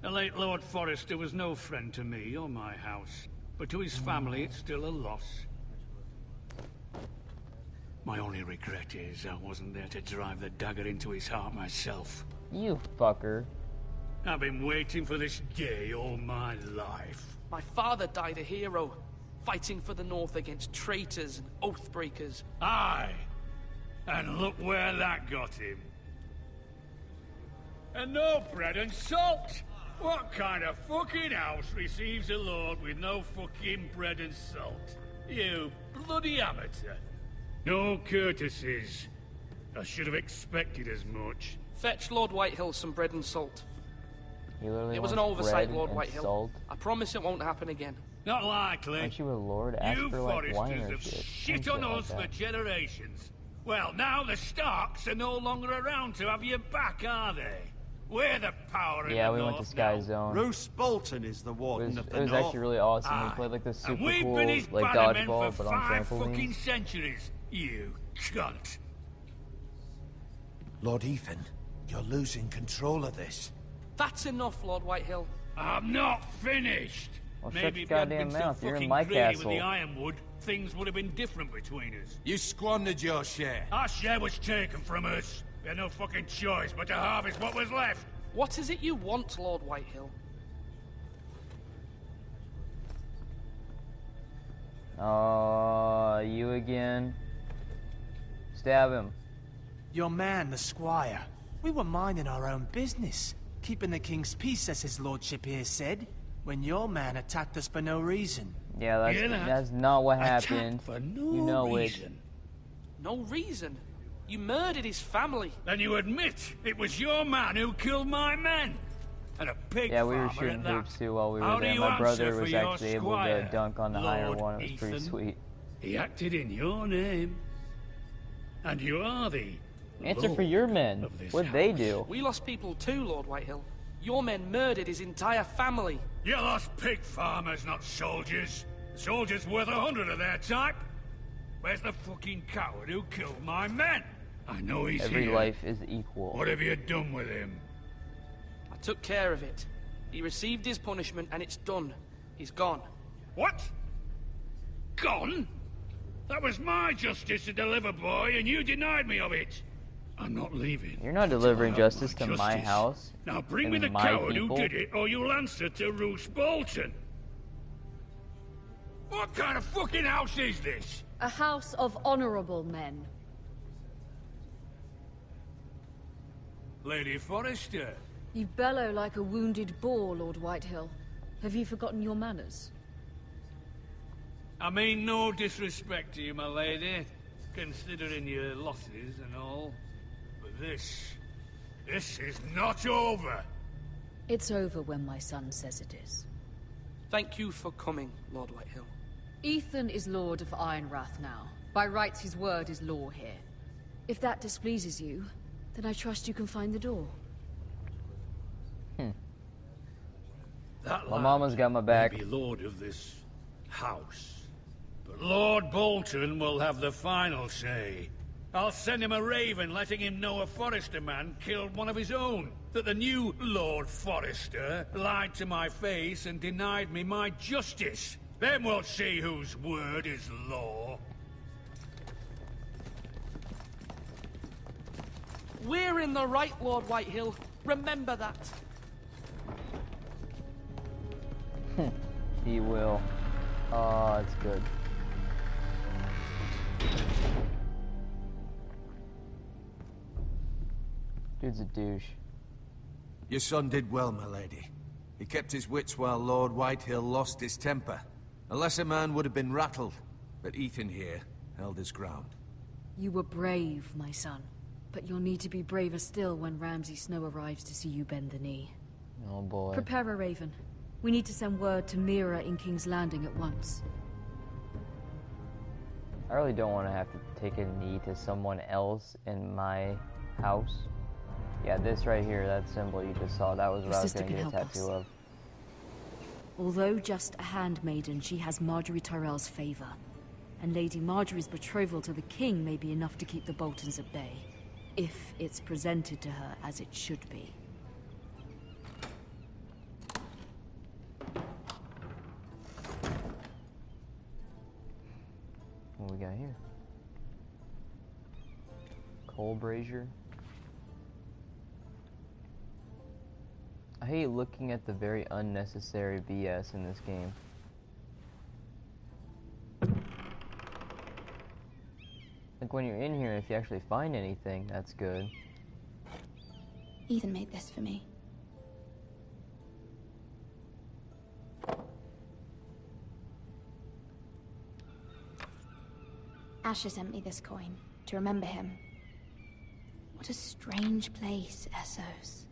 The late Lord Forrester was no friend to me or my house, but to his family it's still a loss. My only regret is I wasn't there to drive the dagger into his heart myself. You fucker. I've been waiting for this day all my life. My father died a hero, fighting for the North against traitors and oath-breakers. Aye, and look where that got him. And no bread and salt! What kind of fucking house receives a lord with no fucking bread and salt? You bloody amateur. No courtesies. I should have expected as much. Fetch Lord Whitehill some bread and salt. He literally It was an wants oversight, bread Lord and Whitehill. salt. I promise it won't happen again. Not likely. Aren't you a lord? Ask You for like Foresters wine or have shit. shit Some on shit us like for that. generations. Well, now the Starks are no longer around to have you back, are they? We're the power in Yeah, the we north went to Sky now. Zone. Roose Bolton is the warden of the It was north. actually really awesome. We Aye. played like this And super we've cool been his like bannermen dodgeball, for but on 5 fucking trampolines. centuries. You cunt. Lord Ethan, you're losing control of this. That's enough, Lord Whitehill. I'm not finished. Well, shut Maybe your if you hadn't goddamn been mouth. so You're in fucking my greedy with castle. the ironwood, things would have been different between us. You squandered your share. Our share was taken from us. We had no fucking choice but to harvest what was left. What is it you want, Lord Whitehill? Oh, you again. Stab him. Your man, the squire. We were minding our own business, keeping the king's peace, as his lordship here said, when your man attacked us for no reason. Yeah, Hear that? that's not what Attack happened. for no You know reason. No reason. You murdered his family. Then you admit it was your man who killed my men. And a pig Yeah, we were farmer shooting at that. hoops too while we How were do there. you My answer brother for was your actually able squire, to dunk on the higher Lord one. It was pretty Ethan? sweet. He acted in your name. And you are the Answer for Lord your men. of this What'd they house. do? We lost people too, Lord Whitehill. Your men murdered his entire family. You lost pig farmers, not soldiers. Soldiers worth 100 of their type. Where's the fucking coward who killed my men? I know he's Every here. life is equal. What have you done with him? I took care of it. He received his punishment and it's done. He's gone. What? Gone? That was my justice to deliver, boy, and you denied me of it. I'm not leaving. You're not delivering justice to my house. Now bring me and the my coward people. who did it, or you'll answer to Roose Bolton. What kind of fucking house is this? A house of honorable men. Lady Forrester. You bellow like a wounded boar, Lord Whitehill. Have you forgotten your manners? I mean no disrespect to you, my lady, considering your losses and all. But this is not over. It's over when my son says it is. Thank you for coming, Lord Whitehill. Ethan is Lord of Ironrath now. By rights, his word is law here. If that displeases you, then I trust you can find the door. That My lad mama's got my back. may be lord of this house, but Lord Bolton will have the final say. I'll send him a raven letting him know a Forrester man killed one of his own. That the new Lord Forrester lied to my face and denied me my justice. Then we'll see whose word is law. We're in the right, Lord Whitehill. Remember that. He will. Oh, that's good. Dude's a douche. Your son did well, my lady. He kept his wits while Lord Whitehill lost his temper. A lesser man would have been rattled, but Ethan here held his ground. You were brave, my son. But you'll need to be braver still when Ramsay Snow arrives to see you bend the knee. Oh boy. Prepare a raven. We need to send word to Mira in King's Landing at once. I really don't want to have to take a knee to someone else in my house. Yeah, this right here, that symbol you just saw, that was what Your I was sister going to can get a help tattoo us. of. Although just a handmaiden, she has Marjorie Tyrell's favor. And Lady Marjorie's betrothal to the king may be enough to keep the Boltons at bay. If it's presented to her as it should be. What we got here? Coal brazier. I hate looking at the very unnecessary BS in this game. Like when you're in here, if you actually find anything, that's good. Ethan made this for me. Asher sent me this coin to remember him. What a strange place, Essos.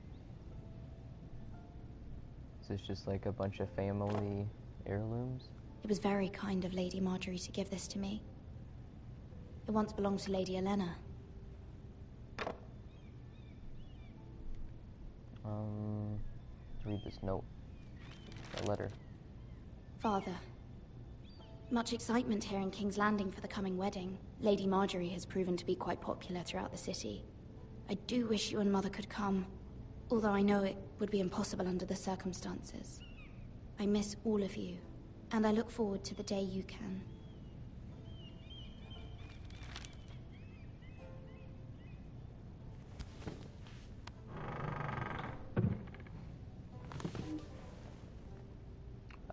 So it's just like a bunch of family heirlooms. It was very kind of Lady Marjorie to give this to me. It once belonged to Lady Elena. Read this note. A letter. Father. Much excitement here in King's Landing for the coming wedding. Lady Marjorie has proven to be quite popular throughout the city. I do wish you and Mother could come, although I know it would be impossible under the circumstances. I miss all of you, and I look forward to the day you can.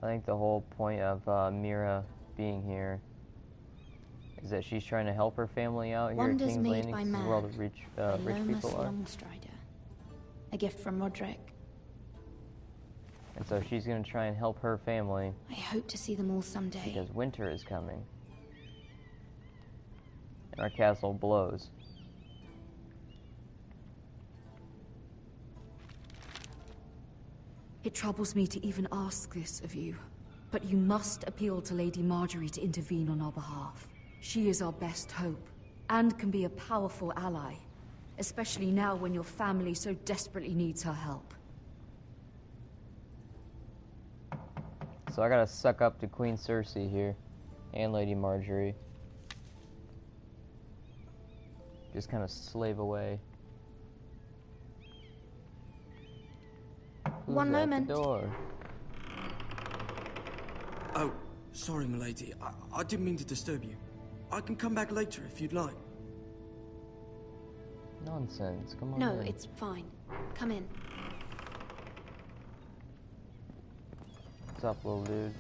I think the whole point of Mira being here is that she's trying to help her family out here at King's Landing. This is where all the rich people are. A gift from Roderick. And so she's going to try and help her family. I hope to see them all someday. Because winter is coming. And our castle blows. It troubles me to even ask this of you, but you must appeal to Lady Marjorie to intervene on our behalf. She is our best hope, and can be a powerful ally, especially now when your family so desperately needs her help. So I gotta suck up to Queen Cersei here, and Lady Marjorie. Just kind of slave away. One moment. The door? Oh, sorry, milady. I didn't mean to disturb you. I can come back later if you'd like. Nonsense, come on No, in. it's fine. Come in. What's up, little dude?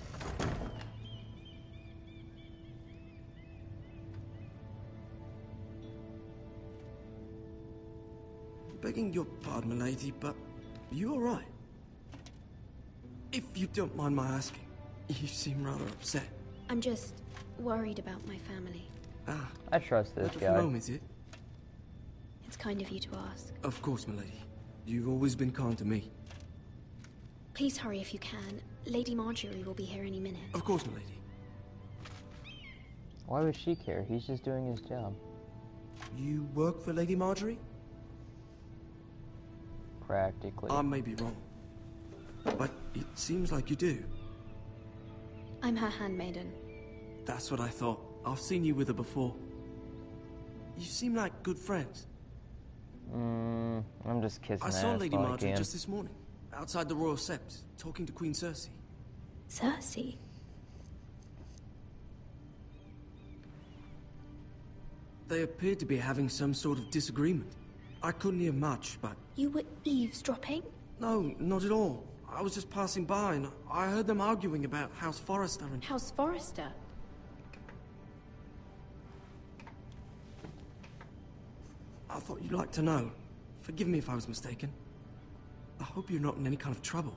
Begging your pardon, milady, but you alright? If you don't mind my asking, you seem rather upset. I'm just worried about my family. Ah, I trust this letter guy. from home, is it? It's kind of you to ask. Of course, milady. You've always been kind to me. Please hurry if you can. Lady Marjorie will be here any minute. Of course, milady. Why would she care? He's just doing his job. You work for Lady Marjorie? Practically. I may be wrong, but it seems like you do. I'm her handmaiden. That's what I thought. I've seen you with her before. You seem like good friends. I'm just kissing I saw ass Lady while I Marjorie can. just this morning, outside the Royal Sept, talking to Queen Cersei. Cersei? They appeared to be having some sort of disagreement. I couldn't hear much, but... You were eavesdropping? No, not at all. I was just passing by and I heard them arguing about House Forrester and... House Forrester? I thought you'd like to know. Forgive me if I was mistaken. I hope you're not in any kind of trouble.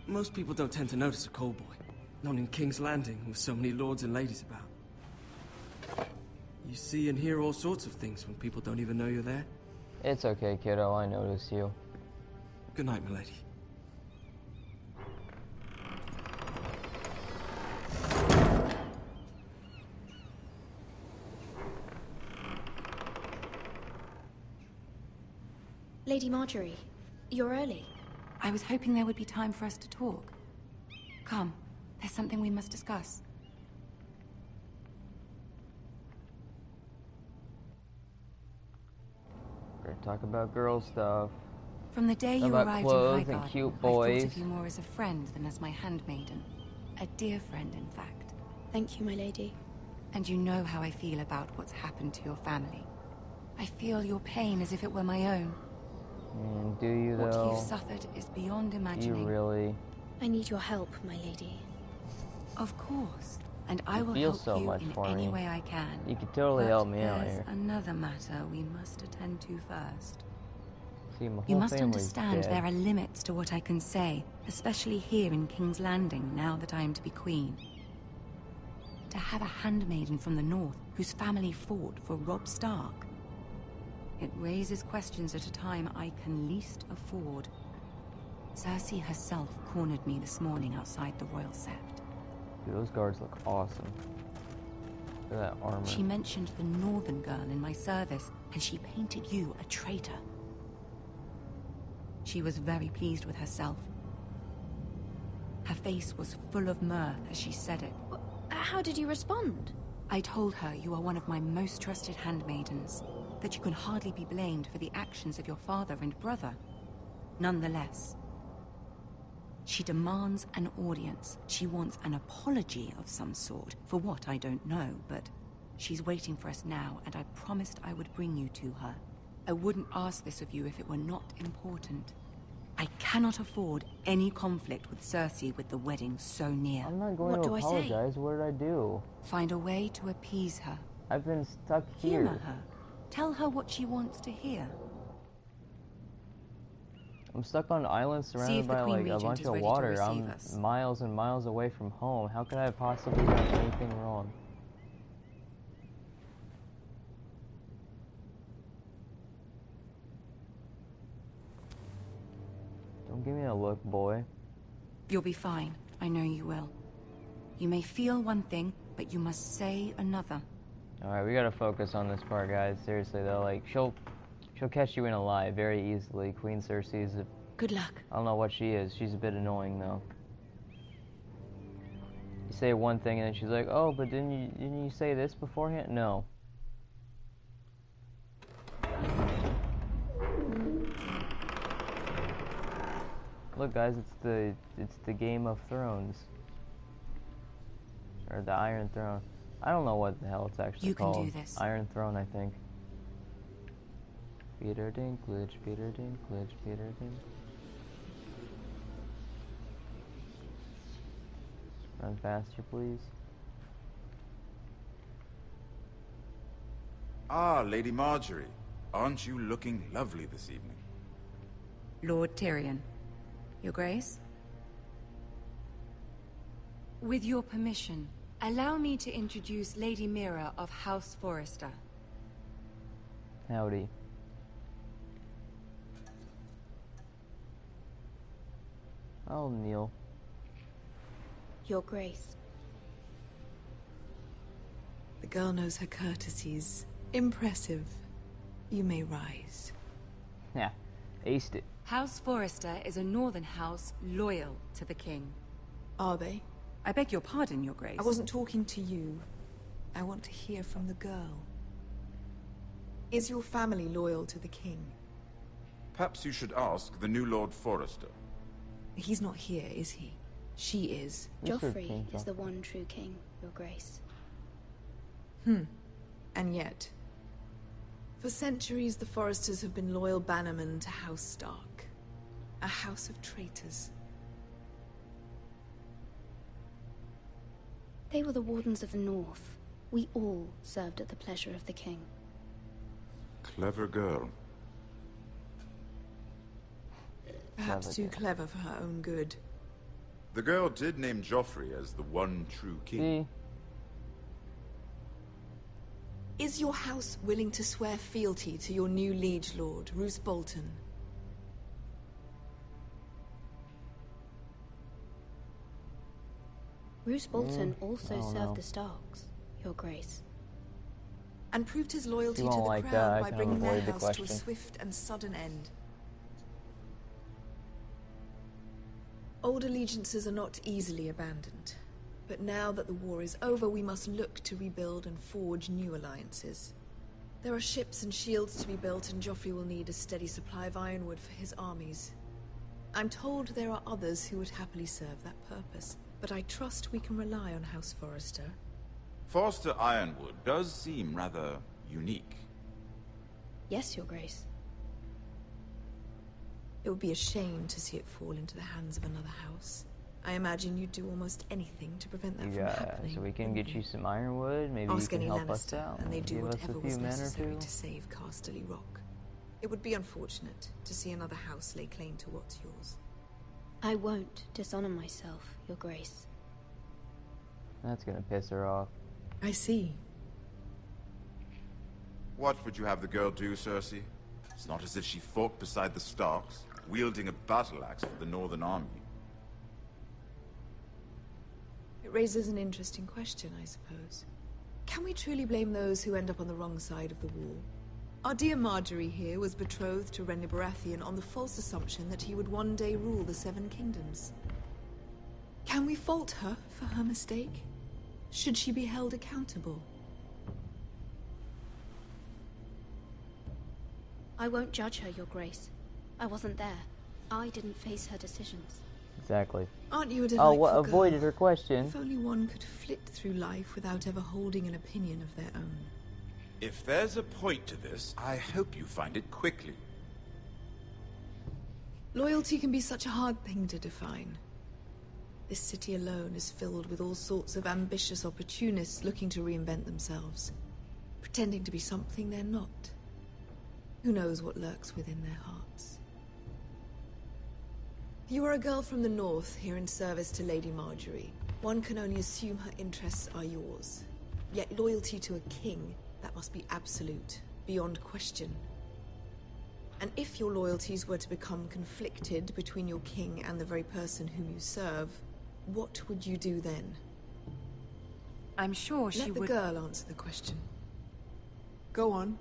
Most people don't tend to notice a callboy. Not in King's Landing, with so many lords and ladies about. You see and hear all sorts of things when people don't even know you're there. It's okay, kiddo. I noticed you. Good night, milady. Lady Marjorie, you're early. I was hoping there would be time for us to talk. Come, there's something we must discuss. We're gonna talk about girl stuff. From the day you about arrived in clothes and Highgarden, cute I boys. thought of you more as a friend than as my handmaiden. A dear friend, in fact. Thank you, my lady. And you know how I feel about what's happened to your family. I feel your pain as if it were my own. Do you, though? What you've suffered is beyond imagining. Do you really? I need your help, my lady. Of course. And I You will feel help so you much in for any me. way I can. You could totally But help me out there's here. another matter we must attend to first. See, my whole You must family's understand dead. there are limits to what I can say, especially here in King's Landing, now that I am to be queen. To have a handmaiden from the north whose family fought for Robb Stark. It raises questions at a time I can least afford. Cersei herself cornered me this morning outside the Royal Sept. Dude, those guards look awesome. Look at that armor. She mentioned the northern girl in my service, and she painted you a traitor. She was very pleased with herself. Her face was full of mirth as she said it. How did you respond? I told her you are one of my most trusted handmaidens, that you can hardly be blamed for the actions of your father and brother. Nonetheless, she demands an audience. She wants an apology of some sort, for what I don't know, but she's waiting for us now, and I promised I would bring you to her. I wouldn't ask this of you if it were not important. I cannot afford any conflict with Cersei with the wedding so near. I'm not going to apologize. What did I do? Find a way to appease her. I've been stuck here. Humor her. Tell her what she wants to hear. I'm stuck on an island surrounded by like a bunch of water. I'm miles and miles away from home. How could I have possibly done anything wrong? Don't give me a look, boy. You'll be fine. I know you will. You may feel one thing, but you must say another. Alright, we gotta focus on this part, guys. Seriously, though, like, she'll catch you in a lie very easily. Queen Cersei is a... Good luck. I don't know what she is. She's a bit annoying, though. You say one thing, and then she's like, oh, but didn't you say this beforehand? No. Look, guys, it's the Game of Thrones. Or the Iron Throne. I don't know what the hell it's actually called. You can do this. Iron Throne, I think. Peter Dinklage, Peter Dinklage, Peter Dinklage. Run faster, please. Ah, Lady Marjorie. Aren't you looking lovely this evening? Lord Tyrion. Your Grace? With your permission, allow me to introduce Lady Mira of House Forrester. Howdy. I'll kneel. Your Grace. The girl knows her courtesies. Impressive. You may rise. Yeah, aced it. House Forrester is a northern house loyal to the king. Are they? I beg your pardon, Your Grace. I wasn't talking to you. I want to hear from the girl. Is your family loyal to the king? Perhaps you should ask the new Lord Forrester. He's not here, is he? She is. Joffrey is the one true king, Your Grace. And yet, for centuries the Forresters have been loyal bannermen to House Stark. A house of traitors. They were the Wardens of the North. We all served at the pleasure of the king. Clever girl. Perhaps too clever for her own good. The girl did name Joffrey as the one true king. Is your house willing to swear fealty to your new liege lord, Roose Bolton? Roose Bolton also served the Starks, Your Grace. And proved his loyalty to the crown by bringing their house to a swift and sudden end. Old allegiances are not easily abandoned. But now that the war is over, we must look to rebuild and forge new alliances. There are ships and shields to be built, and Joffrey will need a steady supply of ironwood for his armies. I'm told there are others who would happily serve that purpose, but I trust we can rely on House Forrester. Forrester Ironwood does seem rather unique. Yes, Your Grace. It would be a shame to see it fall into the hands of another house. I imagine you'd do almost anything to prevent that from happening. So we can get you some ironwood. Maybe Ask you can any help us out. and they do give us whatever a few was men or necessary two. to save Casterly Rock. It would be unfortunate to see another house lay claim to what's yours. I won't dishonor myself, Your Grace. That's gonna piss her off. I see. What would you have the girl do, Cersei? It's not as if she fought beside the Starks, wielding a battle axe for the Northern Army. It raises an interesting question, I suppose. Can we truly blame those who end up on the wrong side of the war? Our dear Marjorie here was betrothed to Renly Baratheon on the false assumption that he would one day rule the Seven Kingdoms. Can we fault her for her mistake? Should she be held accountable? I won't judge her, Your Grace. I wasn't there. I didn't face her decisions. Exactly. Aren't you a delightful girl? Avoided her question. If only one could flit through life without ever holding an opinion of their own. If there's a point to this, I hope you find it quickly. Loyalty can be such a hard thing to define. This city alone is filled with all sorts of ambitious opportunists looking to reinvent themselves, pretending to be something they're not. Who knows what lurks within their hearts? You are a girl from the north, here in service to Lady Marjorie. One can only assume her interests are yours. Yet loyalty to a king, that must be absolute, beyond question. And if your loyalties were to become conflicted between your king and the very person whom you serve, what would you do then? I'm sure she would... Let the girl answer the question. Go on.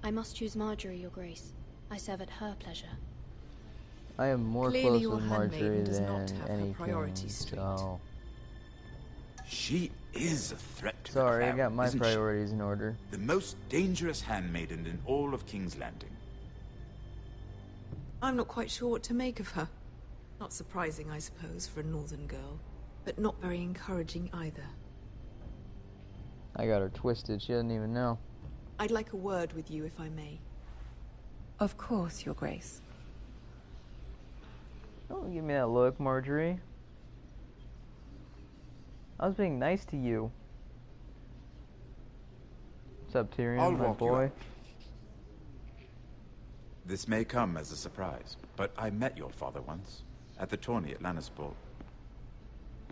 I must choose Marjorie, Your Grace. I serve at her pleasure. I am more Clearly close with your Marjorie handmaiden does than not have her anything, priorities straight. so... She is a threat to Sorry, the I crown, got my isn't she? priorities in order. The most dangerous handmaiden in all of King's Landing. I'm not quite sure what to make of her. Not surprising, I suppose, for a northern girl, but not very encouraging either. I got her twisted, she doesn't even know. I'd like a word with you, if I may. Of course, Your Grace. Don't give me that look, Marjorie. I was being nice to you. What's up, Tyrion, I'll my walk you boy? up. This may come as a surprise, but I met your father once, at the tourney at Lannisport.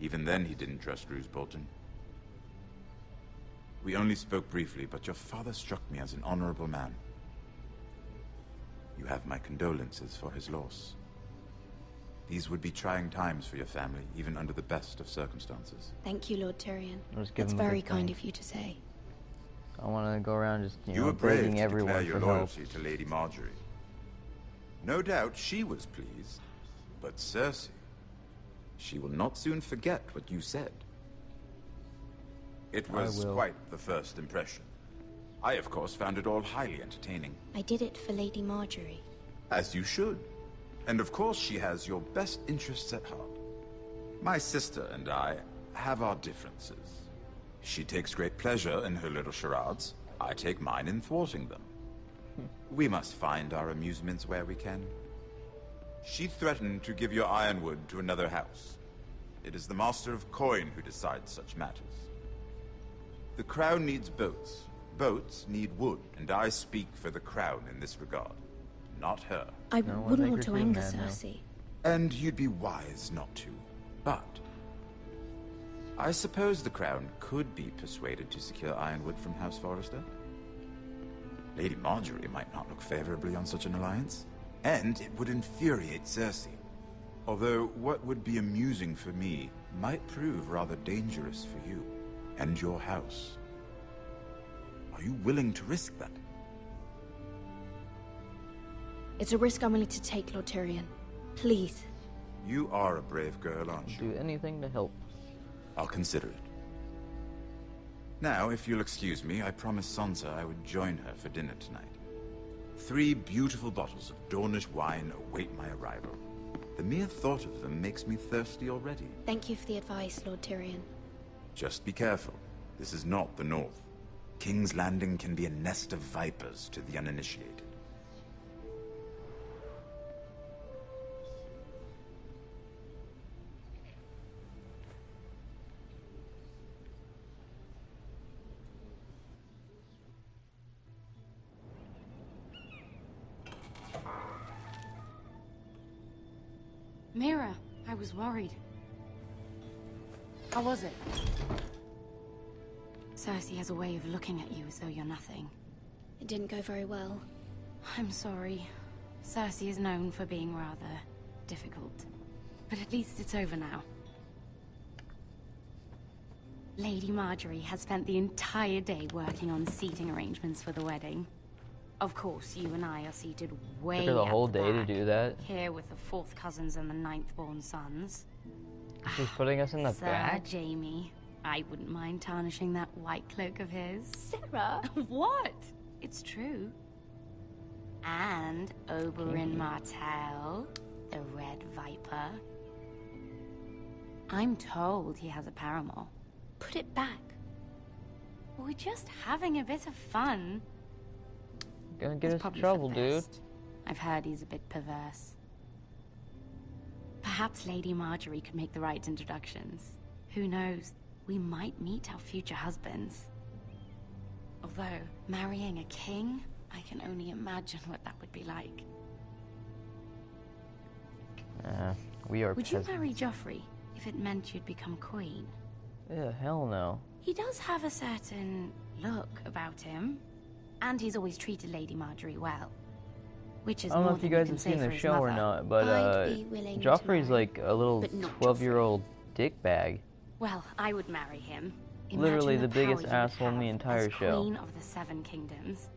Even then he didn't trust Roose Bolton. We only spoke briefly, but your father struck me as an honorable man. You have my condolences for his loss. These would be trying times for your family, even under the best of circumstances. Thank you, Lord Tyrion. Let's give That's him a very good kind thing. of you to say. I want to go around just, You know, were brave begging to everyone declare your for help. loyalty to Lady Marjorie. No doubt she was pleased, but Cersei, she will not soon forget what you said. It was quite the first impression. I, of course, found it all highly entertaining. I did it for Lady Marjorie. As you should. And of course she has your best interests at heart. My sister and I have our differences. She takes great pleasure in her little charades. I take mine in thwarting them. We must find our amusements where we can. She threatened to give your ironwood to another house. It is the Master of Coin who decides such matters. The crown needs boats. Boats need wood, and I speak for the crown in this regard. Not her. I wouldn't want to anger Cersei. And you'd be wise not to. But I suppose the crown could be persuaded to secure ironwood from House Forrester. Lady Marjorie might not look favorably on such an alliance, and it would infuriate Cersei. Although what would be amusing for me might prove rather dangerous for you and your house. Are you willing to risk that? It's a risk I'm willing to take, Lord Tyrion. Please. You are a brave girl, aren't you? Do anything to help. I'll consider it. Now, if you'll excuse me, I promised Sansa I would join her for dinner tonight. 3 beautiful bottles of Dornish wine await my arrival. The mere thought of them makes me thirsty already. Thank you for the advice, Lord Tyrion. Just be careful. This is not the North. King's Landing can be a nest of vipers to the uninitiated. Mira, I was worried. How was it? Cersei has a way of looking at you as though you're nothing. It didn't go very well. I'm sorry. Cersei is known for being rather difficult. But at least it's over now. Lady Marjorie has spent the entire day working on seating arrangements for the wedding. Of course, you and I are seated way Took her the at whole the day to back, do that. here with the 4th cousins and the 9th-born sons. She's putting us in the Sir back? Jamie, I wouldn't mind tarnishing that white cloak of his. Sarah! What? It's true. And Oberyn Martell, the Red Viper. I'm told he has a paramour. Put it back. We're just having a bit of fun. Gonna get It's us in probably for trouble, the dude. best. I've heard he's a bit perverse. Perhaps Lady Marjorie could make the right introductions. Who knows? We might meet our future husbands. Although, marrying a king, I can only imagine what that would be like. We are Would you peasants. marry Joffrey if it meant you'd become queen? Yeah, hell no. He does have a certain look about him. And he's always treated Lady Marjorie well. Which is I don't know more if you than guys can have say seen for the his show or mother. not, but I'd be willing to Joffrey's marry, like a little but not 12-year-old dickbag. Well, I would marry him. Literally Imagine the biggest power you would asshole in the have entire as show. Queen of the 7 Kingdoms.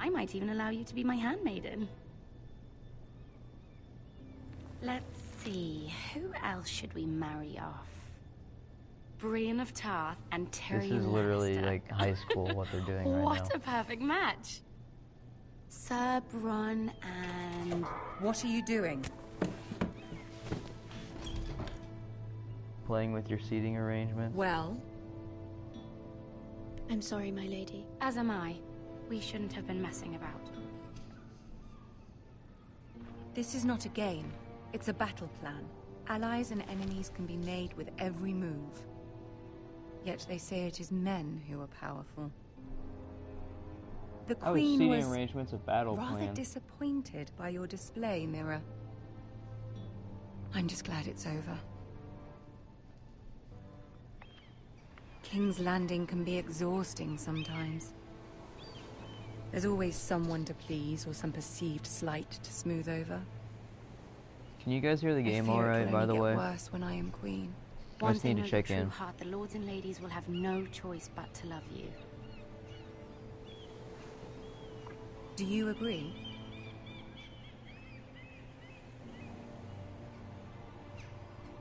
I might even allow you to be my handmaiden. Let's see, who else should we marry off? Brienne of Tarth and Tyrion This is literally Lannister. like high school what they're doing right now. What a perfect match! Sir Bronn and... What are you doing? Playing with your seating arrangements. Well? I'm sorry, my lady. As am I. We shouldn't have been messing about. This is not a game. It's a battle plan. Allies and enemies can be made with every move. Yet they say it is men who are powerful. The How is Queen seating was arrangements a battle rather plan? disappointed by your display, Mira. I'm just glad it's over. King's Landing can be exhausting sometimes. There's always someone to please or some perceived slight to smooth over. Can you guys hear the I game fear all it right, will by only the get way? worse when I am queen. I just need to Once check they know your in. true heart, the lords and ladies will have no choice but to love you. Do you agree?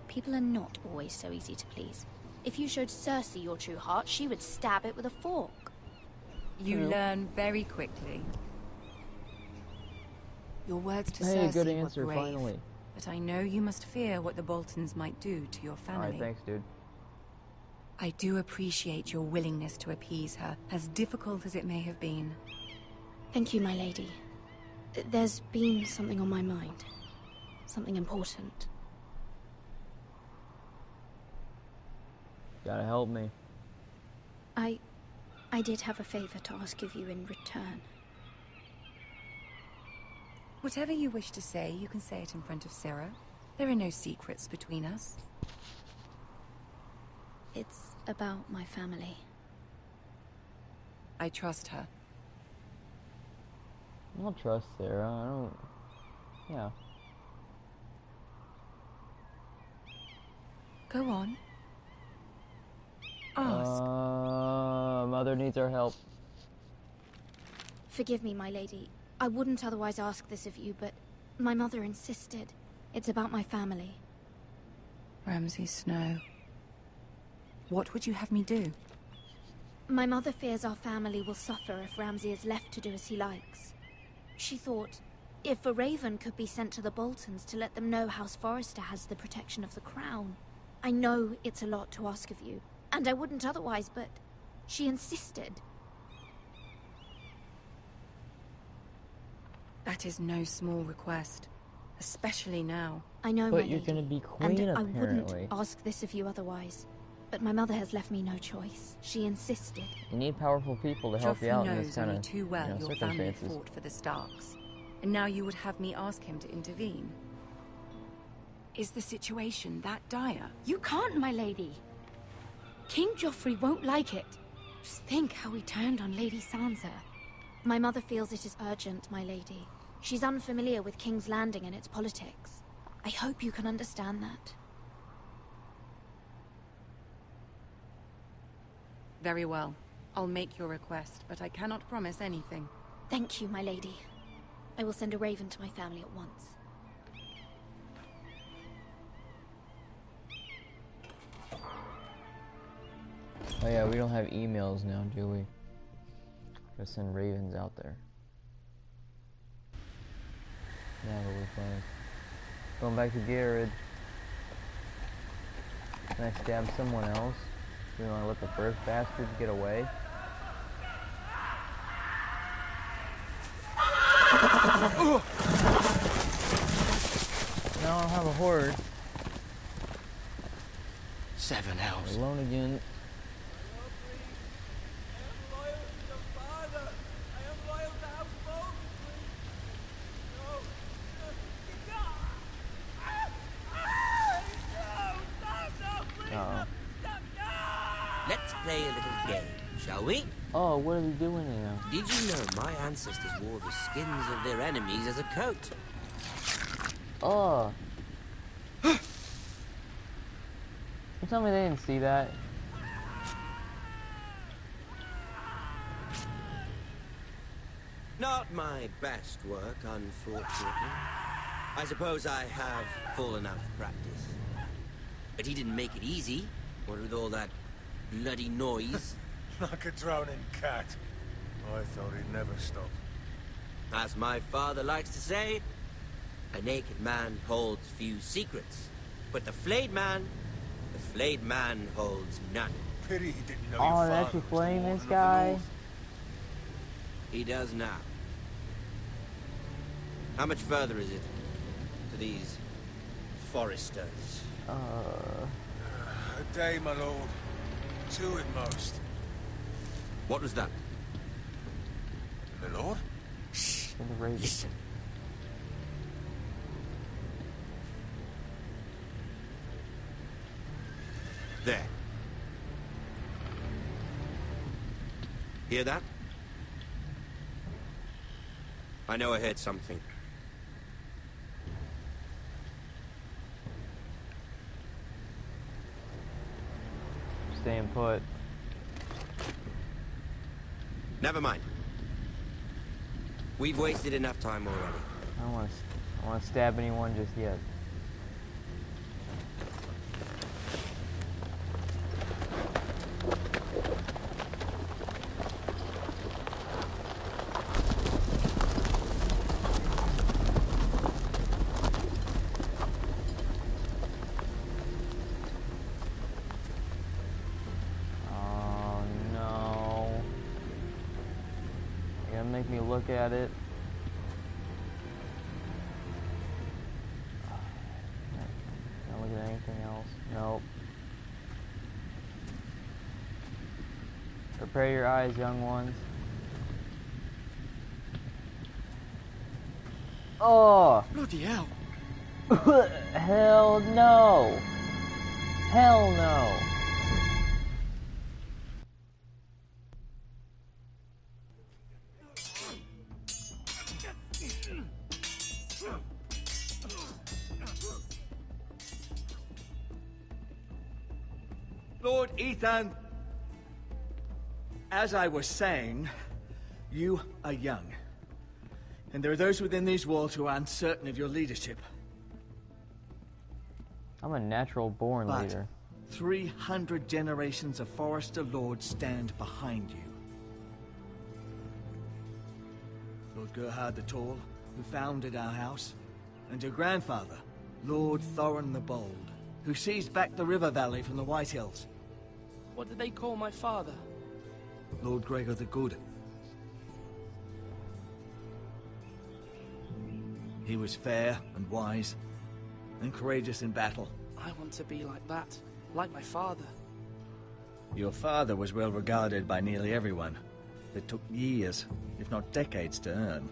People are not always so easy to please. If you showed Cersei your true heart, she would stab it with a fork. You True. learn very quickly. Your words to Hey, Cersei good were answer, brave, finally. but I know you must fear what the Boltons might do to your family. Alright, thanks, dude. I do appreciate your willingness to appease her, as difficult as it may have been. Thank you, my lady. There's been something on my mind. Something important. Gotta help me. I did have a favor to ask of you in return. Whatever you wish to say, you can say it in front of Sarah. There are no secrets between us. It's about my family. I trust her. I don't trust Sarah. I don't... Yeah. Go on. Ask. Mother needs our help. Forgive me, my lady. I wouldn't otherwise ask this of you, but my mother insisted. It's about my family. Ramsay Snow. What would you have me do? My mother fears our family will suffer if Ramsay is left to do as he likes. She thought, if a raven could be sent to the Boltons to let them know House Forrester has the protection of the crown. I know it's a lot to ask of you, and I wouldn't otherwise, but she insisted. That is no small request, especially now. I know, But my you're lady, gonna be queen, and I apparently. wouldn't ask this of you otherwise. But my mother has left me no choice. She insisted. You need powerful people to help Joffrey you out in knows this kind only of too well your family circumstances. fought for the Starks, and now you would have me ask him to intervene. Is the situation that dire? You can't, my lady. King Joffrey won't like it. Just think how he turned on Lady Sansa. My mother feels it is urgent, my lady. She's unfamiliar with King's Landing and its politics. I hope you can understand that. Very well. I'll make your request, but I cannot promise anything. Thank you, my lady. I will send a raven to my family at once. Oh yeah, we don't have emails now, do we? Gotta send ravens out there. Now what we're playing. Going back to Garrett. Can I stab someone else? Do we want to let the first bastards get away? Now I'll have a horde. 7 elves. Alone again. Let's play a little game, shall we? Oh, what are we doing now? Did you know my ancestors wore the skins of their enemies as a coat? Oh. You tell me they didn't see that? Not my best work, unfortunately. I suppose I have fallen out of practice. But he didn't make it easy, what with all that bloody noise. Like a drowning cat. I thought he'd never stop. As my father likes to say, a naked man holds few secrets. But the flayed man holds none. Pity he didn't know Oh, your they're father actually was the playing Warden this of the guy? North. He does now. How much further is it to these foresters? A day, my lord. 2 at most. What was that? My lord? Shh. Listen. There. Hear that? I know I heard something. Staying put. Never mind. We've wasted enough time already. I don't want to stab anyone just yet. Make me look at it. Not look at anything else. Nope. Prepare your eyes, young ones. Oh! Bloody hell. Hell no! Hell no! Lord Ethan, as I was saying, you are young. And there are those within these walls who are uncertain of your leadership. I'm a natural-born leader. 300 generations of Forester Lords stand behind you. Lord Gerhard the Tall, who founded our house, and your grandfather, Lord Thorin the Bold, who seized back the river valley from the White Hills. What did they call my father? Lord Gregor the Good. He was fair and wise, and courageous in battle. I want to be like that, like my father. Your father was well regarded by nearly everyone. It took years, if not decades, to earn.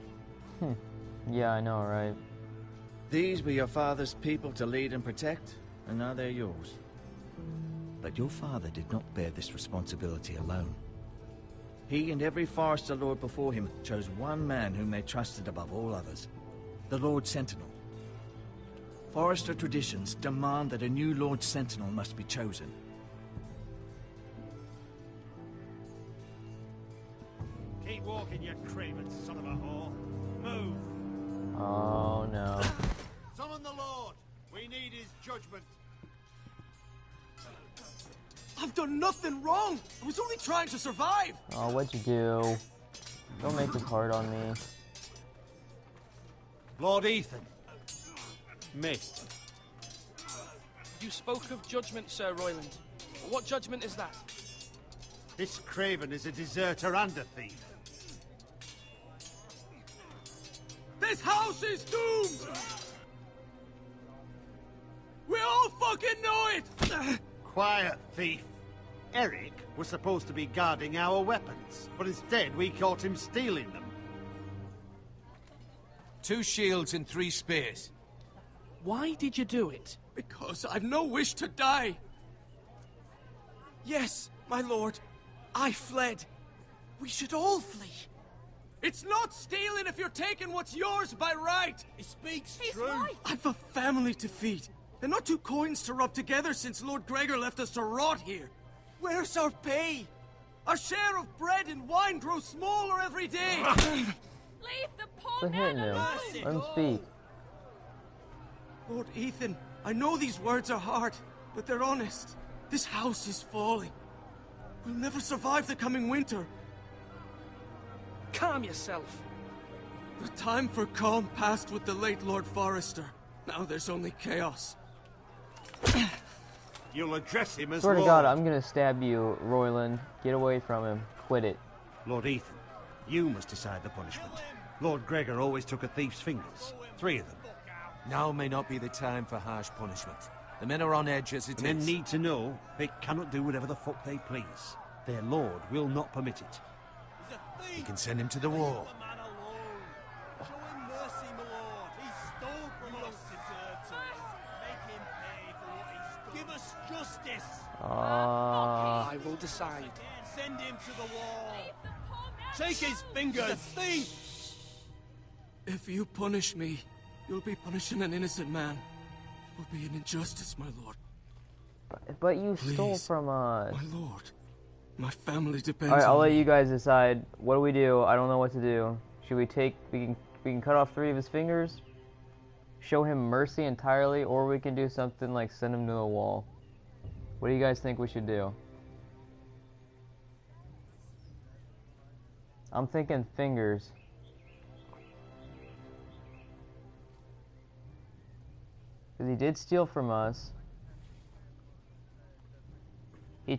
Yeah, I know, right? These were your father's people to lead and protect, and now they're yours. But your father did not bear this responsibility alone. He and every Forester Lord before him chose one man whom they trusted above all others, the Lord Sentinel. Forester traditions demand that a new Lord Sentinel must be chosen. Keep walking, you craven son of a whore. Move. Oh no. Summon the Lord. We need his judgment. I've done nothing wrong. I was only trying to survive. Oh, what'd you do? Don't make this hard on me. Lord Ethan. Missed. You spoke of judgment, Sir Royland. What judgment is that? This craven is a deserter and a thief. This house is doomed! We all fucking know it! Quiet, thief. Eric was supposed to be guarding our weapons, but instead we caught him stealing them. 2 shields and 3 spears. Why did you do it? Because I've no wish to die. Yes, my lord. I fled. We should all flee. It's not stealing if you're taking what's yours by right. He speaks He's true. right. I've a family to feed, and not 2 coins to rub together since Lord Gregor left us to rot here. Where's our pay? Our share of bread and wine grows smaller every day. Leave the poor Quit hitting him. Let him speak. Lord Ethan, I know these words are hard, but they're honest. This house is falling. We'll never survive the coming winter. Calm yourself. The time for calm passed with the late Lord Forrester. Now there's only chaos. You'll address him as Swear to Lord. God, I'm gonna stab you, Royland. Get away from him. Quit it. Lord Ethan, you must decide the punishment. Lord Gregor always took a thief's fingers. 3 of them. Now may not be the time for harsh punishment. The men are on edge as it is. Men need to know they cannot do whatever the fuck they please. Their lord will not permit it. You can send him to the wall. Show him mercy, my lord. He stole from us. Make him pay for what he stole. Give us justice. I will decide. Send him to the wall. Take his fingers. Thief. If you punish me, you'll be punishing an innocent man. It will be an injustice, my lord. But you stole from us. My lord. My family depends Alright, I'll on let me. you guys decide. What do we do? I don't know what to do. Should we take... We can cut off 3 of his fingers? Show him mercy entirely? Or we can do something like send him to the wall? What do you guys think we should do? I'm thinking fingers. Because he did steal from us.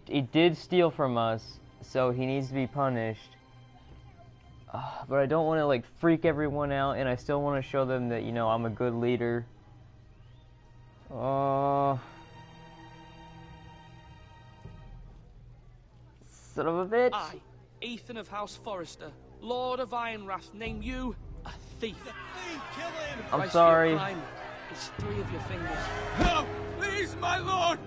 He did steal from us, so he needs to be punished. But I don't want to like freak everyone out, and I still want to show them that, you know, I'm a good leader. Son of a bitch. I, Ethan of House Forrester, Lord of Ironwrath, name you a thief. Kill him. I'm Price sorry. For your crime is 3 of your fingers. No! Please, my lord!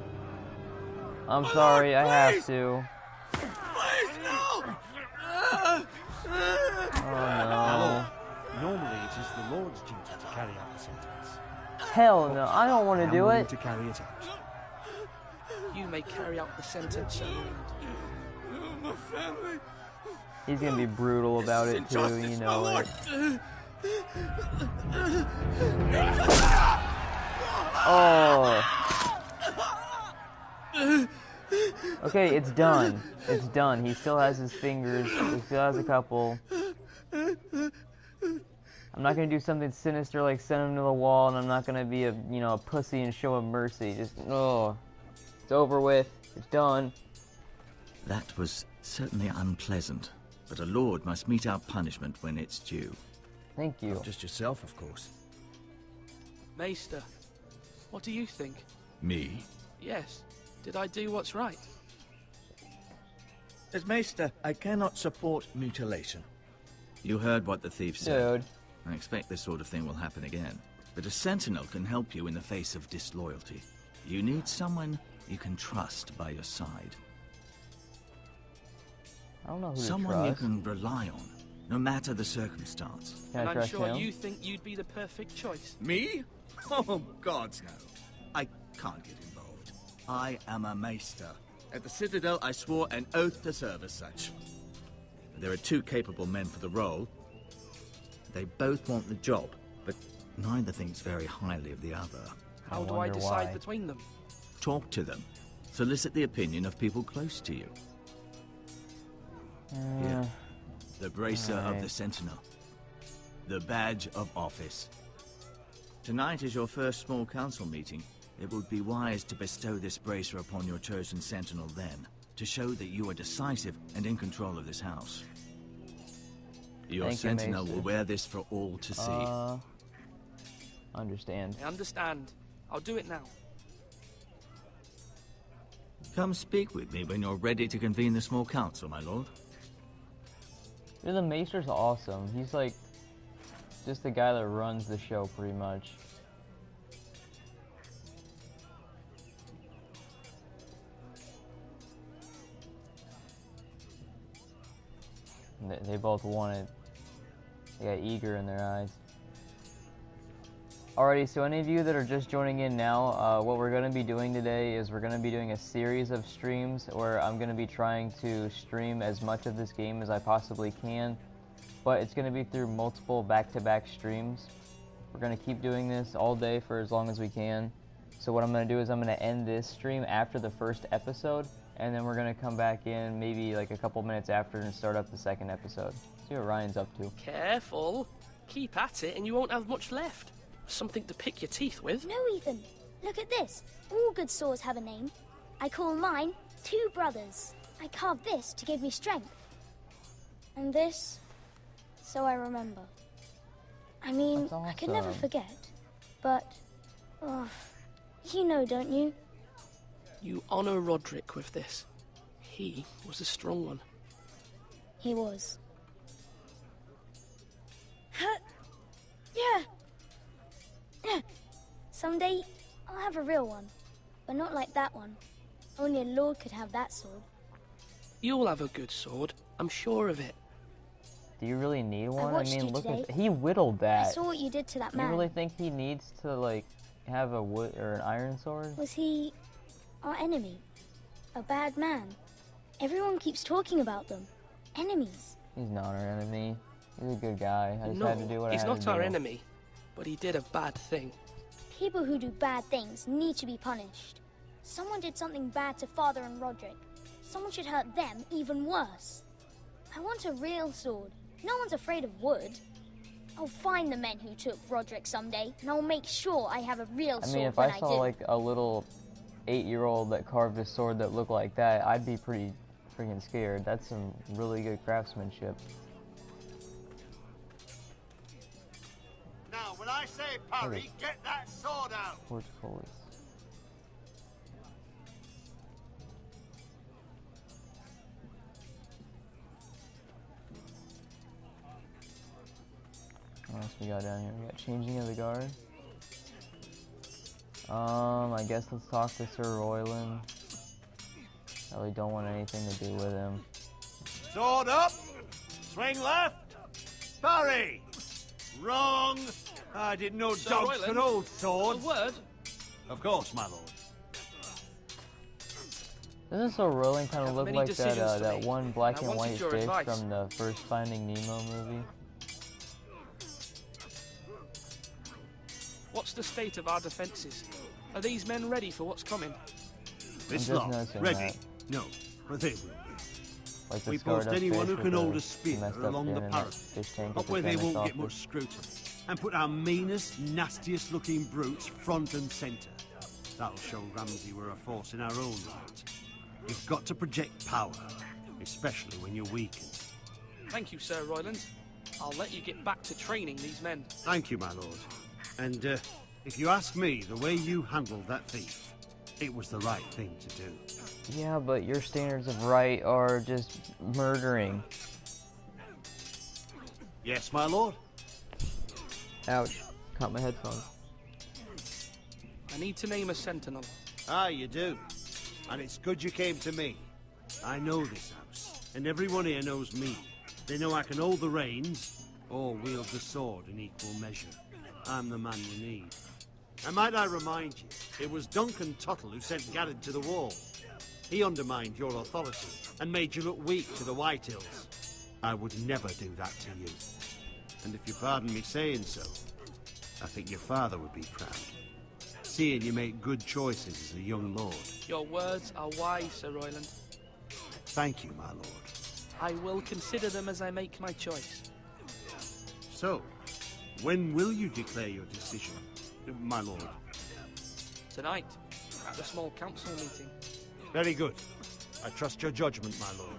I'm sorry, I have to. Please, no! Oh Normally it is the Lord's duty to carry out the sentence. no. Hell no, I don't want to do it. To carry it out. You may carry out the sentence, Sir Royland. My family. He's gonna be brutal about it too, you know it. Oh. Okay, it's done. It's done. He still has his fingers. He still has a couple. I'm not gonna do something sinister like send him to the wall, and I'm not gonna be a, you know, a pussy and show him mercy. Just, oh. It's over with. It's done. That was certainly unpleasant, but a lord must mete out punishment when it's due. Thank you. Not just yourself, of course. Maester, what do you think? Me? Yes. Did I do what's right? As Maester, I cannot support mutilation. You heard what the thief said. Dude. I expect this sort of thing will happen again. But a sentinel can help you in the face of disloyalty. You need someone you can trust by your side. I don't know who Someone to you trust. can rely on, no matter the circumstance. Can I And I'm trust sure him? you think you'd be the perfect choice. Me? Oh, gods no. I can't get involved. I am a maester. At the Citadel, I swore an oath to serve as such. There are two capable men for the role. They both want the job, but neither thinks very highly of the other. How do I decide between them? Talk to them. Solicit the opinion of people close to you. Here. The bracer of the Sentinel. The badge of office. Tonight is your first small council meeting. It would be wise to bestow this bracer upon your chosen Sentinel then, to show that you are decisive and in control of this house. Your Sentinel will wear this for all to see. Understand. I understand. I'll do it now. Come speak with me when you're ready to convene the small council, my lord. Dude, the Maester's awesome. He's like just the guy that runs the show pretty much. They both want it. They got eager in their eyes. Alrighty, so any of you that are just joining in now, what we're going to be doing today is we're going to be doing a series of streams where I'm going to be trying to stream as much of this game as I possibly can, but it's going to be through multiple back-to-back streams. We're going to keep doing this all day for as long as we can. So what I'm going to do is I'm going to end this stream after the first episode, and then we're going to come back in maybe like a couple minutes after and start up the second episode. See what Ryan's up to. Careful. Keep at it and you won't have much left. Something to pick your teeth with. No, Ethan. Look at this. All good swords have a name. I call mine Two Brothers. I carved this to give me strength. And this, so I remember. I mean, That's awesome. I could never forget. But, oh, you know, don't you? You honor Roderick with this. He was a strong one. He was. Yeah. Someday, I'll have a real one. But not like that one. Only a lord could have that sword. You'll have a good sword. I'm sure of it. Do you really need one? I watched mean, you look today. at he whittled I that. saw what you did to that man. You really think he needs to like have a wood or an iron sword? Was he our enemy? A bad man? Everyone keeps talking about them. Enemies. He's not our enemy. He's a good guy. I just No, had to do what I he's had not to our do. enemy, but he did a bad thing. People who do bad things need to be punished. Someone did something bad to Father and Roderick. Someone should hurt them even worse. I want a real sword. No one's afraid of wood. I'll find the men who took Roderick someday, and I'll make sure I have a real sword. I mean, if when I saw do. like a little 8-year-old that carved a sword that looked like that, I'd be pretty freaking scared. That's some really good craftsmanship. Now, when I say parry, get that sword out! Portfolios. What else we got down here? We got changing of the guard. I guess let's talk to Sir Royland. I really don't want anything to do with him. Sword up! Swing left! Parry! Wrong! I didn't know Sir dogs Royland, could hold swords. A word? Of course, my lord. Doesn't Sir Royland kind of Have look many like decisions that to that make, one black and I and wanted white your fish advice. from the first Finding Nemo movie? What's the state of our defences? Are these men ready for what's coming? This just lot, noticing ready? that. No, but they will be. Like the We scarred post up anyone fish who with can hold the a spear messed up along fin the and parapet, fish tank up at where the they Spanish won't get office. much scrutiny, and put our meanest, nastiest looking brutes front and centre. That'll show Ramsay we're a force in our own right. You've got to project power, especially when you're weakened. Thank you, Sir Royland. I'll let you get back to training these men. Thank you, my lord. And if you ask me, the way you handled that thief, it was the right thing to do. Yeah, but your standards of right are just murdering. Yes, my lord? Ouch. Caught my headphones. I need to name a sentinel. Ah, you do. And it's good you came to me. I know this house, and everyone here knows me. They know I can hold the reins, or wield the sword in equal measure. I'm the man you need. And might I remind you, it was Duncan Tuttle who sent Garrett to the wall. He undermined your authority, and made you look weak to the White Hills. I would never do that to you. And if you pardon me saying so, I think your father would be proud. Seeing you make good choices as a young lord. Your words are wise, Sir Royland. Thank you, my lord. I will consider them as I make my choice. So, when will you declare your decision, my lord? Tonight, at the small council meeting. Very good. I trust your judgment, my lord.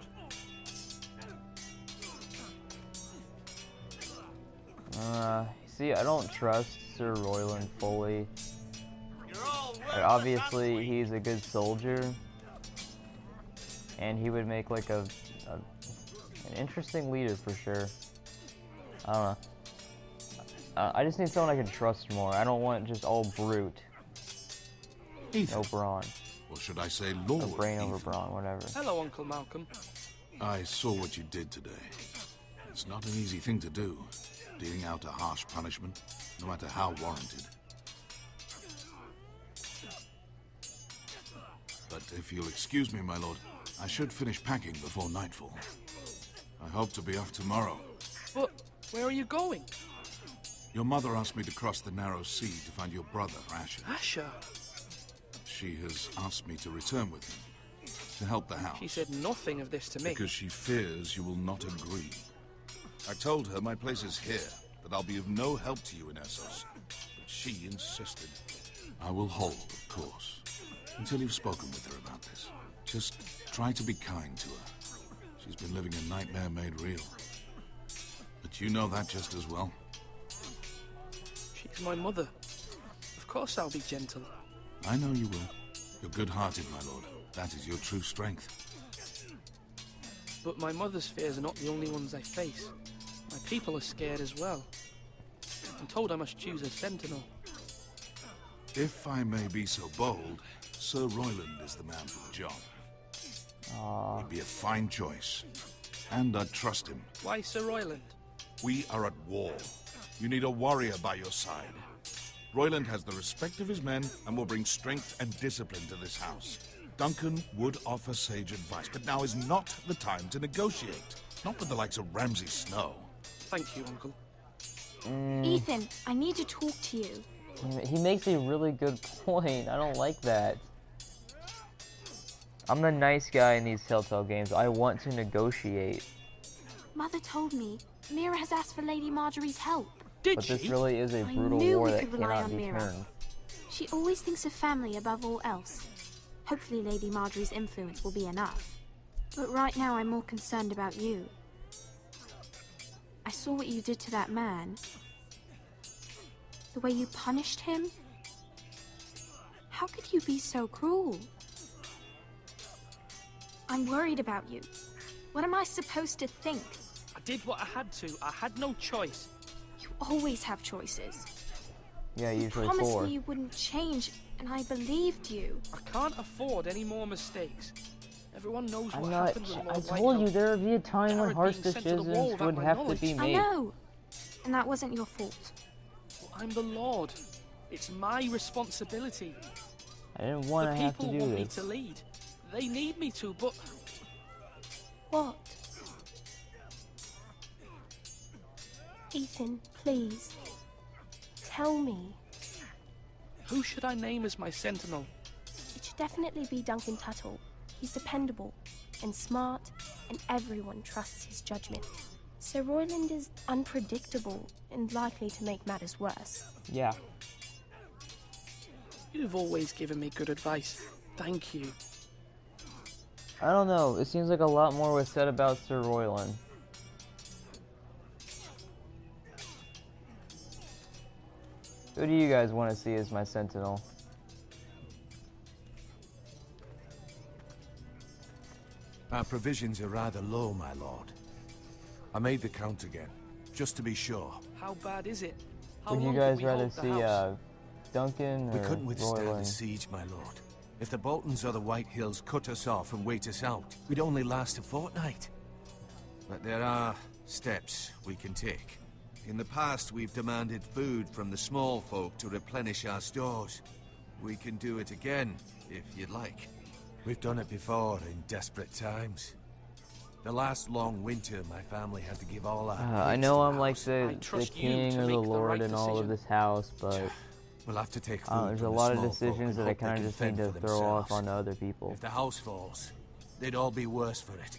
See, I don't trust Sir Royland fully. Obviously, he's a good soldier, and he would make like an interesting leader for sure. I don't know. I just need someone I can trust more. I don't want just all brute. Ethan. No brawn. Or should I say Lord No brain Ethan. over brawn, whatever. Hello, Uncle Malcolm. I saw what you did today. It's not an easy thing to do, dealing out a harsh punishment, no matter how warranted. But if you'll excuse me, my lord, I should finish packing before nightfall. I hope to be off tomorrow. But where are you going? Your mother asked me to cross the narrow sea to find your brother, Asher. Asher? She has asked me to return with him, to help the house. She said nothing of this to me. Because she fears you will not agree. I told her my place is here, that I'll be of no help to you in Essos. But she insisted. I will hold, of course, until you've spoken with her about this. Just try to be kind to her. She's been living a nightmare made real. But you know that just as well. She's my mother. Of course I'll be gentle. I know you will. You're good-hearted, my lord. That is your true strength. But my mother's fears are not the only ones I face. My people are scared as well. I'm told I must choose a sentinel. If I may be so bold, Sir Royland is the man for the job. He'd be a fine choice. And I'd trust him. Why Sir Royland? We are at war. You need a warrior by your side. Royland has the respect of his men and will bring strength and discipline to this house. Duncan would offer sage advice, but now is not the time to negotiate. Not with the likes of Ramsay Snow. Thank you, Uncle. Ethan, I need to talk to you. He makes a really good point. I don't like that. I'm the nice guy in these Telltale games. I want to negotiate. Mother told me Mira has asked for Lady Marjorie's help. But this really is a brutal war that cannot be turned. She always thinks of family above all else. Hopefully Lady Marjorie's influence will be enough. But right now I'm more concerned about you. I saw what you did to that man. The way you punished him. How could you be so cruel? I'm worried about you. What am I supposed to think? I did what I had to. I had no choice. You always have choices. Yeah, usually You promised four. me you wouldn't change, and I believed you. I can't afford any more mistakes. Everyone knows I'm what not. happened with I Lord told you Whitehill. there would be a time when Garrett harsh being sent to the wall decisions without would my have to knowledge. be I made. know. And that wasn't your fault. Well, I'm the Lord. It's my responsibility. I didn't want The to have to people do want me this. to lead. They need me to, but... What? Ethan, please. Tell me. Who should I name as my sentinel? It should definitely be Duncan Tuttle. He's dependable and smart, and everyone trusts his judgment. Sir Royland is unpredictable and likely to make matters worse. Yeah. You've always given me good advice. Thank you. I don't know. It seems like a lot more was said about Sir Royland. Who do you guys want to see as my sentinel? Our provisions are rather low, my lord. I made the count again, just to be sure. How bad is it? How Would you long guys can we rather hold the see house? Duncan We or couldn't withstand the Royland? siege, my lord. If the Boltons or the Whitehills cut us off and wait us out, we'd only last a fortnight. But there are steps we can take. In the past, we've demanded food from the small folk to replenish our stores. We can do it again, if you'd like. We've done it before in desperate times. The last long winter, my family had to give all our I know I'm like the king or the lord in all of this house, but we'll have to take food there's from a the lot of small decisions folk that I and kind of hope just they need can to fend for throw off themselves. onto other people. If the house falls, they'd all be worse for it.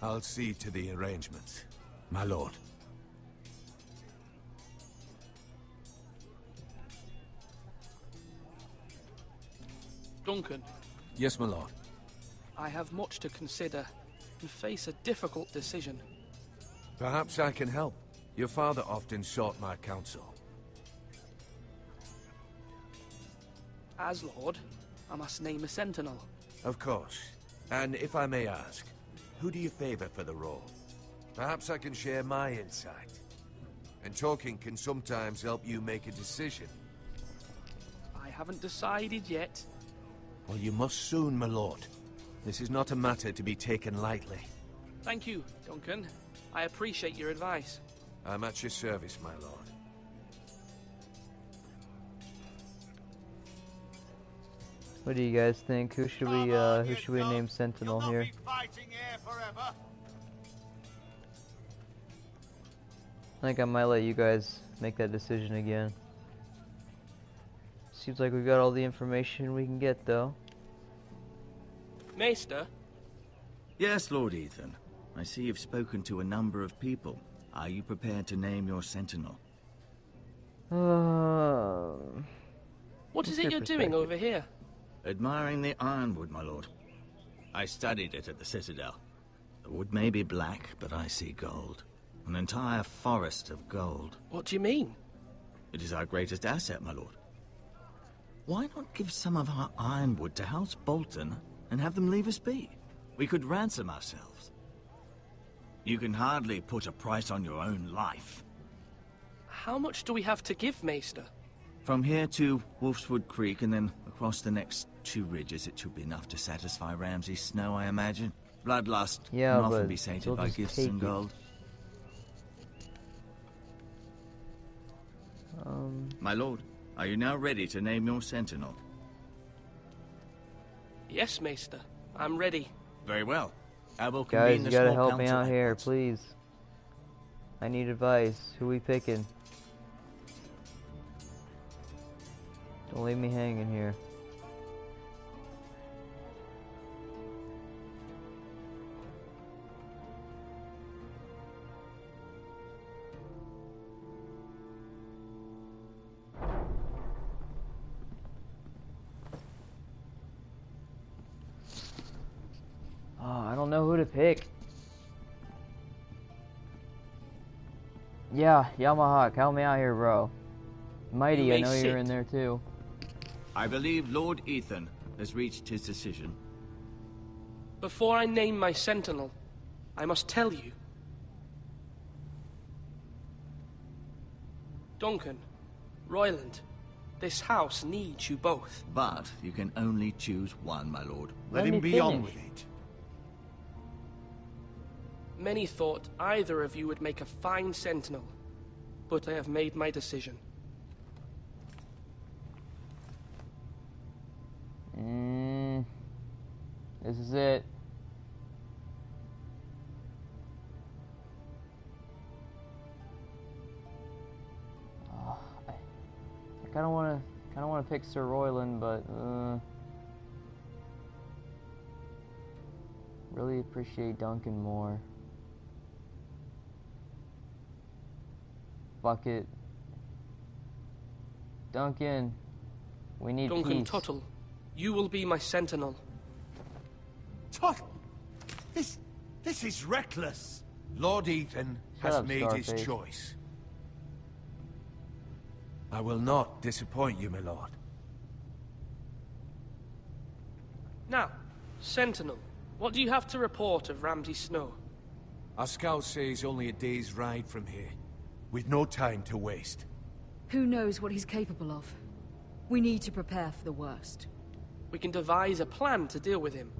I'll see to the arrangements, my lord. Duncan. Yes, my lord. I have much to consider and face a difficult decision. Perhaps I can help. Your father often sought my counsel. As Lord, I must name a sentinel. Of course. And if I may ask, who do you favor for the role? Perhaps I can share my insight. And talking can sometimes help you make a decision. I haven't decided yet. Well, you must soon, my lord. This is not a matter to be taken lightly. Thank you, Duncan. I appreciate your advice. I'm at your service, my lord. What do you guys think? Who should we name Sentinel here? I think I might let you guys make that decision again. Seems like we've got all the information we can get, though. Maester? Yes, Lord Ethan. I see you've spoken to a number of people. Are you prepared to name your sentinel? What is it you're doing over here? Admiring the ironwood, my lord. I studied it at the Citadel. The wood may be black, but I see gold. An entire forest of gold. What do you mean? It is our greatest asset, my lord. Why not give some of our ironwood to House Bolton and have them leave us be? We could ransom ourselves. You can hardly put a price on your own life. How much do we have to give, Maester? From here to Wolfswood Creek and then across the next 2 ridges, it should be enough to satisfy Ramsay Snow, I imagine. Bloodlust yeah, can often be sated by gifts and gold. My lord, are you now ready to name your sentinel? Yes, Maester. I'm ready. Very well. I will Guys, convene you the gotta small help me council out here, once. please. I need advice. Who we picking? Don't leave me hanging here. I don't know who to pick. Yeah, Yamahawk, help me out here, bro. Mighty, I know you're in there too. I believe Lord Ethan has reached his decision. Before I name my sentinel, I must tell you. Duncan, Royland, this house needs you both. But you can only choose one, my lord. Let him be on with it. Many thought either of you would make a fine sentinel, but I have made my decision. This is it. I kind of want to pick Sir Royland, but really appreciate Duncan more. Fuck it. Duncan, we need Duncan peace. Tuttle, you will be my sentinel. Tuttle! This is reckless. Lord Ethan has made his choice. I will not disappoint you, my lord. Now, Sentinel, what do you have to report of Ramsay Snow? Our scouts say he's only a day's ride from here, with no time to waste. Who knows what he's capable of? We need to prepare for the worst. We can devise a plan to deal with him.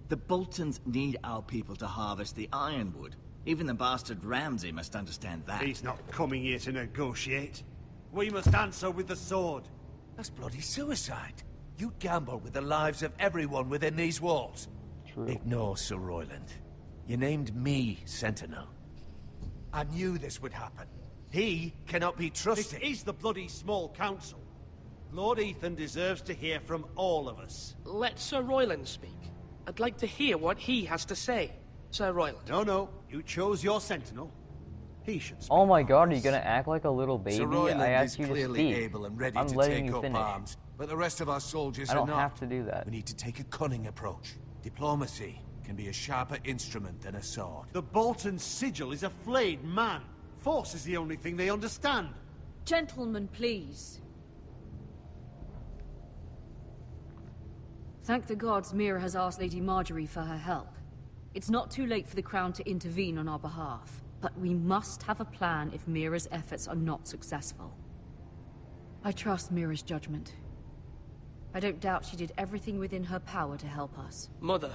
The Boltons need our people to harvest the ironwood. Even the bastard Ramsay must understand that. He's not coming here to negotiate. We must answer with the sword. That's bloody suicide. You'd gamble with the lives of everyone within these walls. True. Ignore Sir Royland. You named me Sentinel. I knew this would happen. He cannot be trusted. This is the bloody small council. Lord Ethan deserves to hear from all of us. Let Sir Royland speak. I'd like to hear what he has to say. Sir Royland. No. You chose your sentinel. He should speak. Oh my god, are you gonna act like a little baby? Sir Royland I asked is you to clearly speak. able and ready I'm to letting take you up finish. arms, but the rest of our soldiers I don't are not. have to do that. We need to take a cunning approach. Diplomacy can be a sharper instrument than a sword. The Bolton sigil is a flayed man. Force is the only thing they understand. Gentlemen, please. Thank the gods Mira has asked Lady Marjorie for her help. It's not too late for the Crown to intervene on our behalf, but we must have a plan if Mira's efforts are not successful. I trust Mira's judgment. I don't doubt she did everything within her power to help us. Mother,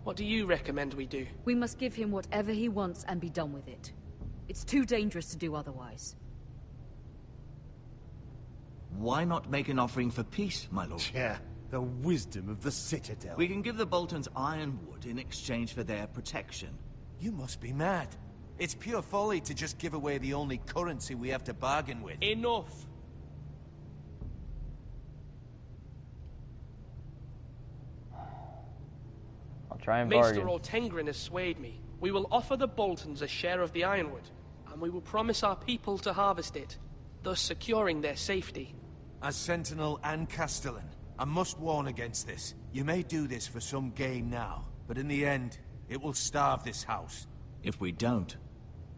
what do you recommend we do? We must give him whatever he wants and be done with it. It's too dangerous to do otherwise. Why not make an offering for peace, my lord? Yeah, the wisdom of the Citadel. We can give the Boltons ironwood in exchange for their protection. You must be mad. It's pure folly to just give away the only currency we have to bargain with. Enough! I'll try and Maester bargain. Ortengrin has swayed me. We will offer the Boltons a share of the ironwood, and we will promise our people to harvest it, thus securing their safety. As Sentinel and Castellan, I must warn against this. You may do this for some gain now, but in the end, it will starve this house. If we don't,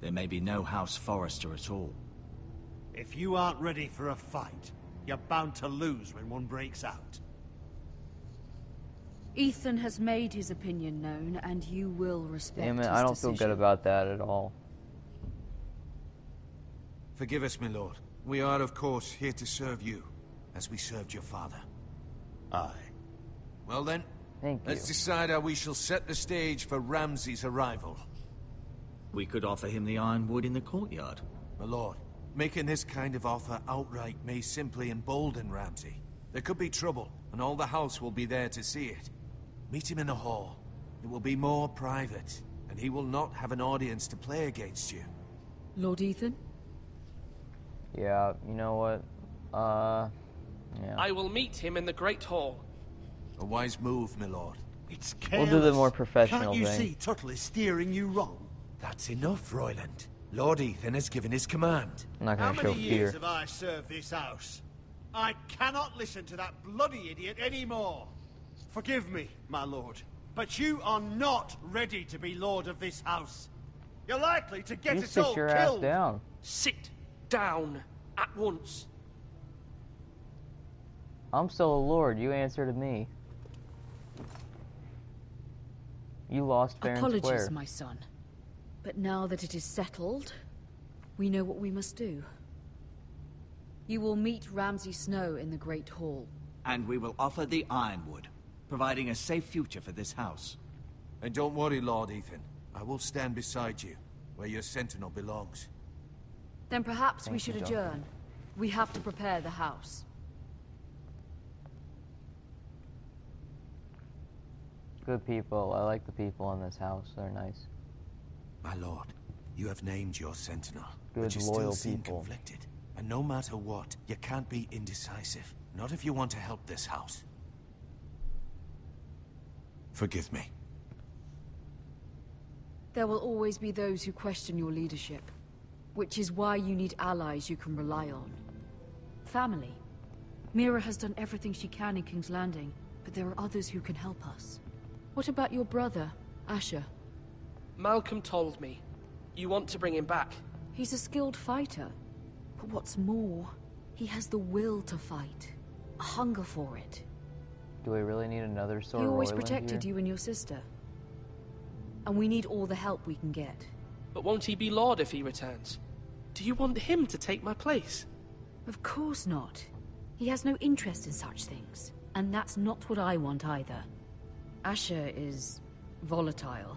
there may be no House Forrester at all. If you aren't ready for a fight, you're bound to lose when one breaks out. Ethan has made his opinion known, and you will respect Damn it, his I don't feel decision. good about that at all. Forgive us, my lord. We are, of course, here to serve you, as we served your father. Aye. Well then, Thank you. let's decide how we shall set the stage for Ramsay's arrival. We could offer him the ironwood in the courtyard. My lord, making this kind of offer outright may simply embolden Ramsay. There could be trouble, and all the house will be there to see it. Meet him in the hall. It will be more private, and he will not have an audience to play against you. Lord Ethan? Yeah, you know what? Yeah. I will meet him in the Great Hall. A wise move, my lord. It's We'll careless. do the more professional Can't you thing. see Tuttle is steering you wrong? That's enough, Royland. Lord Ethan has given his command. I'm not How gonna show many years fear. have I served this house? I cannot listen to that bloody idiot anymore. Forgive me, my lord, but you are not ready to be lord of this house. You're likely to get You us all sit your ass killed. down. Sit down at once. I'm still a lord. You answer to me. You lost fair and Apologies, square. my son. But now that it is settled, we know what we must do. You will meet Ramsay Snow in the Great Hall. And we will offer the ironwood, providing a safe future for this house. And don't worry, Lord Ethan. I will stand beside you, where your sentinel belongs. Then perhaps we Thank should you, adjourn. We have to prepare the house. Good people. I like the people in this house. They're nice. My lord, you have named your sentinel, Good, but you loyal still seem people. conflicted. And no matter what, you can't be indecisive. Not if you want to help this house. Forgive me. There will always be those who question your leadership, which is why you need allies you can rely on. Family. Mira has done everything she can in King's Landing, but there are others who can help us. What about your brother, Asher? Malcolm told me. You want to bring him back. He's a skilled fighter. But what's more, he has the will to fight. A hunger for it. Do we really need another Sir He always Royland protected here? you and your sister. And we need all the help we can get. But won't he be Lord if he returns? Do you want him to take my place? Of course not. He has no interest in such things. And that's not what I want either. Asher is volatile,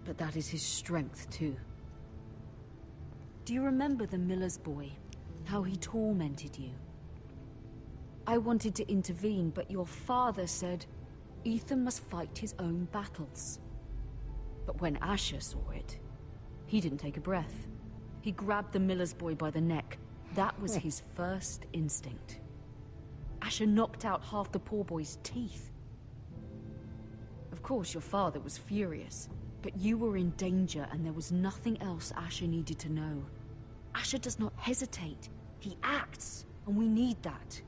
but that is his strength too. Do you remember the miller's boy? How he tormented you? I wanted to intervene, but your father said Ethan must fight his own battles. But when Asher saw it, he didn't take a breath. He grabbed the miller's boy by the neck. That was his first instinct. Asher knocked out half the poor boy's teeth. Of course, your father was furious, but you were in danger and there was nothing else Asher needed to know. Asher does not hesitate. He acts, and we need that.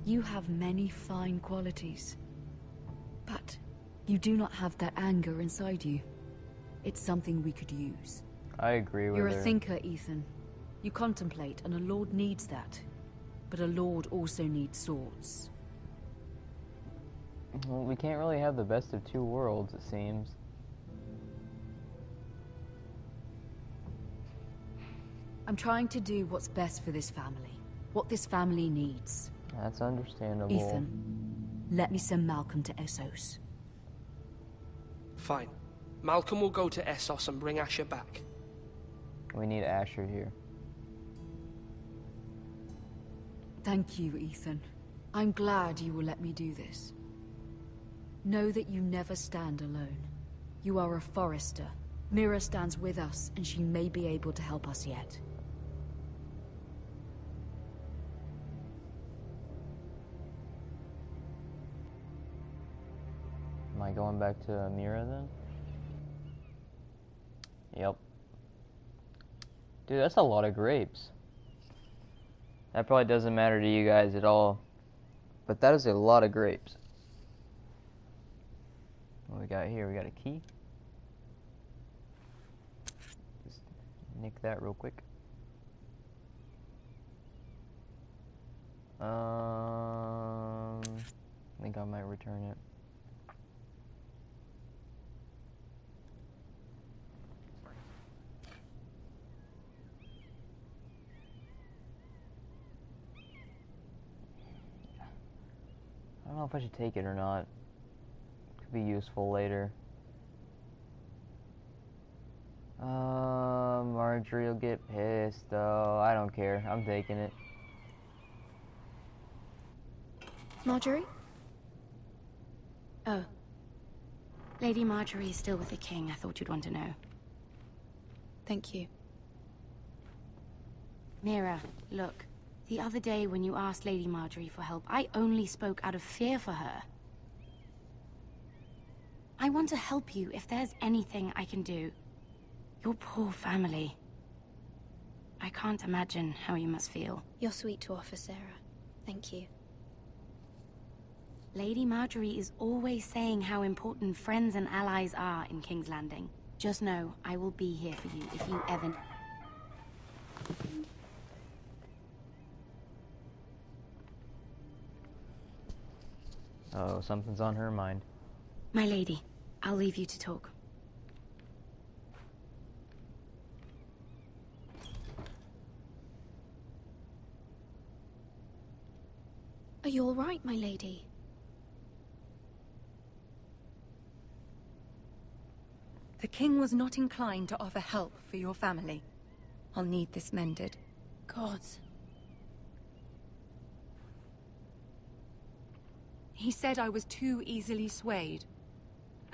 You have many fine qualities, but you do not have that anger inside you. It's something we could use. I agree with her. You're a thinker, Ethan. You contemplate, and a lord needs that. But a lord also needs swords. Well, we can't really have the best of two worlds, it seems. I'm trying to do what's best for this family. What this family needs. That's understandable. Ethan, let me send Malcolm to Essos. Fine. Malcolm will go to Essos and bring Asher back. We need Asher here. Thank you, Ethan. I'm glad you will let me do this. Know that you never stand alone. You are a Forrester. Mira stands with us, and she may be able to help us yet. Am I going back to Mira then? Yep. Dude, that's a lot of grapes. That probably doesn't matter to you guys at all. But that is a lot of grapes. What we got here? We got a key. Just nick that real quick. I think I might return it. I don't know if I should take it or not. Could be useful later. Marjorie will get pissed though. I don't care. I'm taking it. Marjorie? Oh. Lady Marjorie is still with the king. I thought you'd want to know. Thank you. Mira, look. The other day when you asked Lady Marjorie for help, I only spoke out of fear for her. I want to help you if there's anything I can do. Your poor family. I can't imagine how you must feel. You're sweet to offer, Sarah. Thank you. Lady Marjorie is always saying how important friends and allies are in King's Landing. Just know, I will be here for you if you ever... Oh, something's on her mind. My lady, I'll leave you to talk. Are you all right, my lady? The king was not inclined to offer help for your family. I'll need this mended. Gods. He said I was too easily swayed.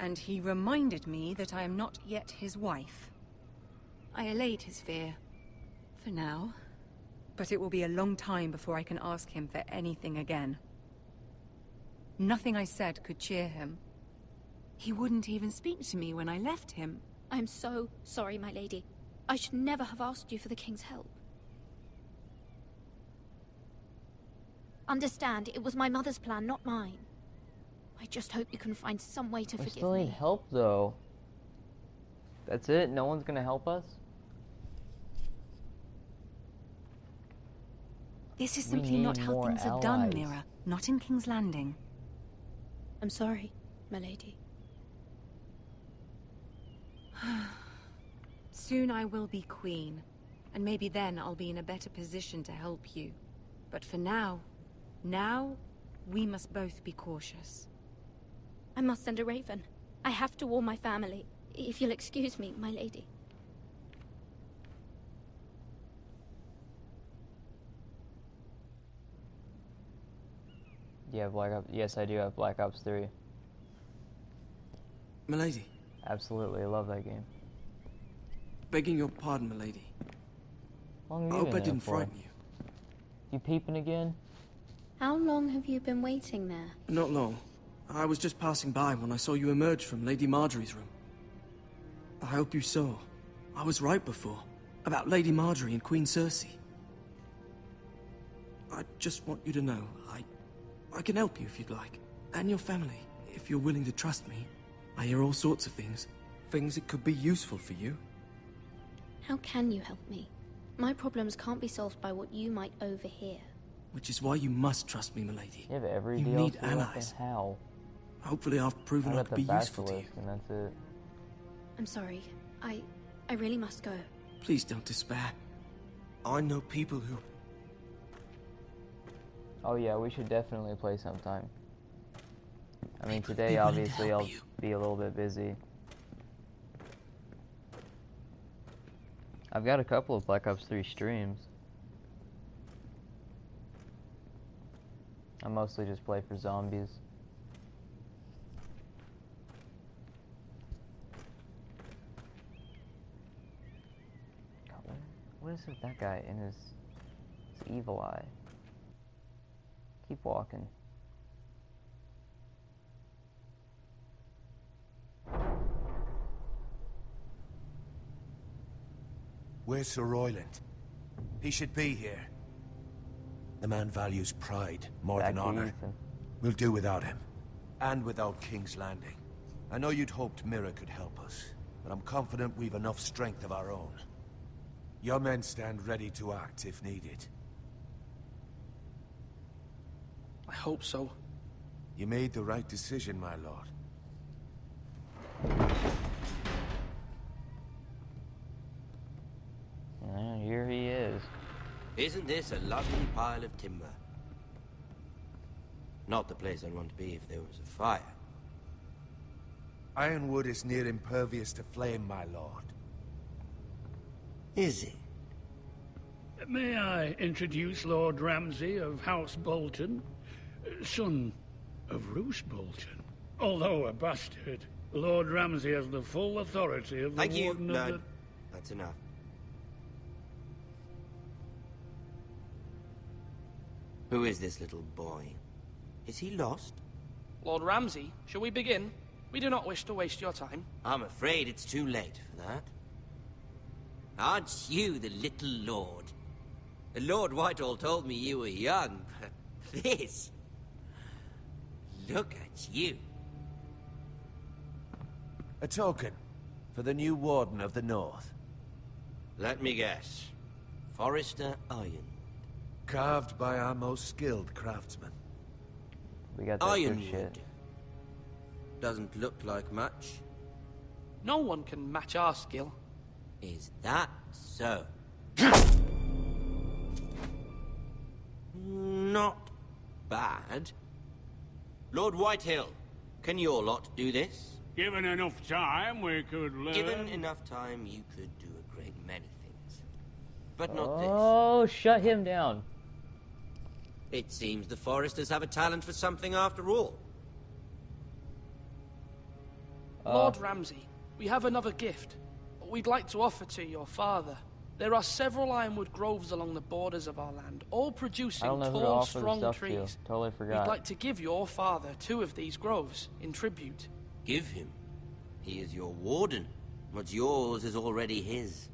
And he reminded me that I am not yet his wife. I allayed his fear. For now. But it will be a long time before I can ask him for anything again. Nothing I said could cheer him. He wouldn't even speak to me when I left him. I'm so sorry, my lady. I should never have asked you for the king's help. Understand, it was my mother's plan, not mine. I just hope you can find some way to We forgive still need me. help though. That's it? No one's gonna help us? This is We simply not need how more things are done, allies. Mira. Not in King's Landing. I'm sorry, my lady. Soon I will be queen, and maybe then I'll be in a better position to help you. But for now, we must both be cautious. I must send a raven. I have to warn my family. If you'll excuse me, my lady. Do you have Black Ops? Yes, I do have Black Ops 3. Milady, Absolutely, I love that game. Begging your pardon, milady. How long I have you hope been I there didn't for? frighten you. You peeping again? How long have you been waiting there? Not long. I was just passing by when I saw you emerge from Lady Marjorie's room. I hope you saw. I was right before. About Lady Marjorie and Queen Cersei. I just want you to know, I can help you if you'd like. And your family, if you're willing to trust me. I hear all sorts of things. Things that could be useful for you. How can you help me? My problems can't be solved by what you might overhear. Which is why you must trust me, milady. You have every You DLC need weapon. allies. How? Hopefully I've proven I got could the be useful to you. basilisk, and that's it. I'm sorry. I really must go. Please don't despair. I know people who... Oh yeah, we should definitely play sometime. I mean, People today be willing to obviously help I'll you. be a little bit busy. I've got a couple of Black Ops 3 streams. I mostly just play for zombies. God, what is with that guy in his evil eye? Keep walking. Where's Sir Royland? He should be here. The man values pride more than honor. We'll do without him. And without King's Landing. I know you'd hoped Mira could help us, but I'm confident we've enough strength of our own. Your men stand ready to act if needed. I hope so. You made the right decision, my lord. Here he is. Isn't this a lovely pile of timber? Not the place I'd want to be if there was a fire. Ironwood is near impervious to flame, my lord. Is it? May I introduce Lord Ramsay of House Bolton, son of Roose Bolton? Although a bastard, Lord Ramsay has the full authority of the Thank you, Warden of no. the... That's enough. Who is this little boy? Is he lost? Lord Ramsay, shall we begin? We do not wish to waste your time. I'm afraid it's too late for that. Aren't you the little lord? Lord Whitehall told me you were young, but this... Look at you. A token for the new Warden of the North. Let me guess. Forrester Iron. Carved by our most skilled craftsmen. We got that good shit. Ironwood. Doesn't look like much. No one can match our skill. Is that so? Not bad. Lord Whitehill, can your lot do this? Given enough time, we could learn... Given enough time, you could do a great many things. But not this. Oh, shut him down. It seems the Foresters have a talent for something after all. Lord Ramsay, we have another gift. We'd like to offer to your father. There are several ironwood groves along the borders of our land, all producing tall, strong trees. Totally forgot. We'd like to give your father 2 of these groves in tribute. Give him. He is your warden. What's yours is already his.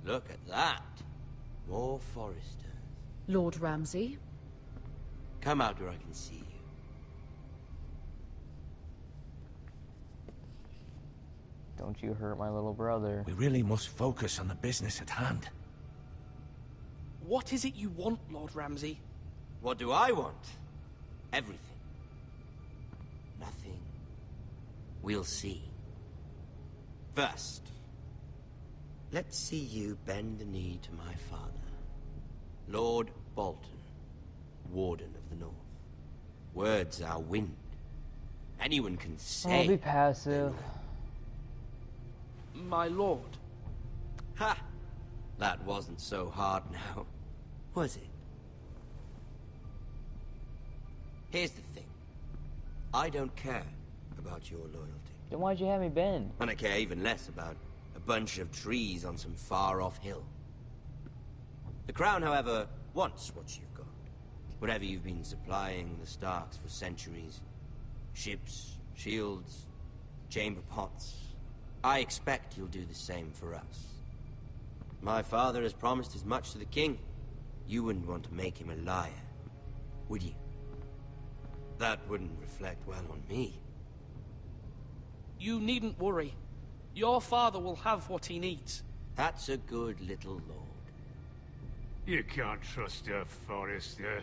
Look at that. More Foresters. Lord Ramsay? Come out where I can see you. Don't you hurt my little brother. We really must focus on the business at hand. What is it you want, Lord Ramsay? What do I want? Everything. Nothing. We'll see. First, let's see you bend the knee to my father, Lord Bolton, Warden of the North. Words are wind. Anyone can say... I'll be passive. My lord. Ha! That wasn't so hard now, was it? Here's the thing. I don't care about your loyalty. Then why'd you have me bend? And I care even less about a bunch of trees on some far-off hill. The Crown, however, wants what you've got. Whatever you've been supplying the Starks for centuries. Ships, shields, chamber pots. I expect you'll do the same for us. My father has promised as much to the king. You wouldn't want to make him a liar, would you? That wouldn't reflect well on me. You needn't worry. Your father will have what he needs. That's a good little lord. You can't trust her, Forrester.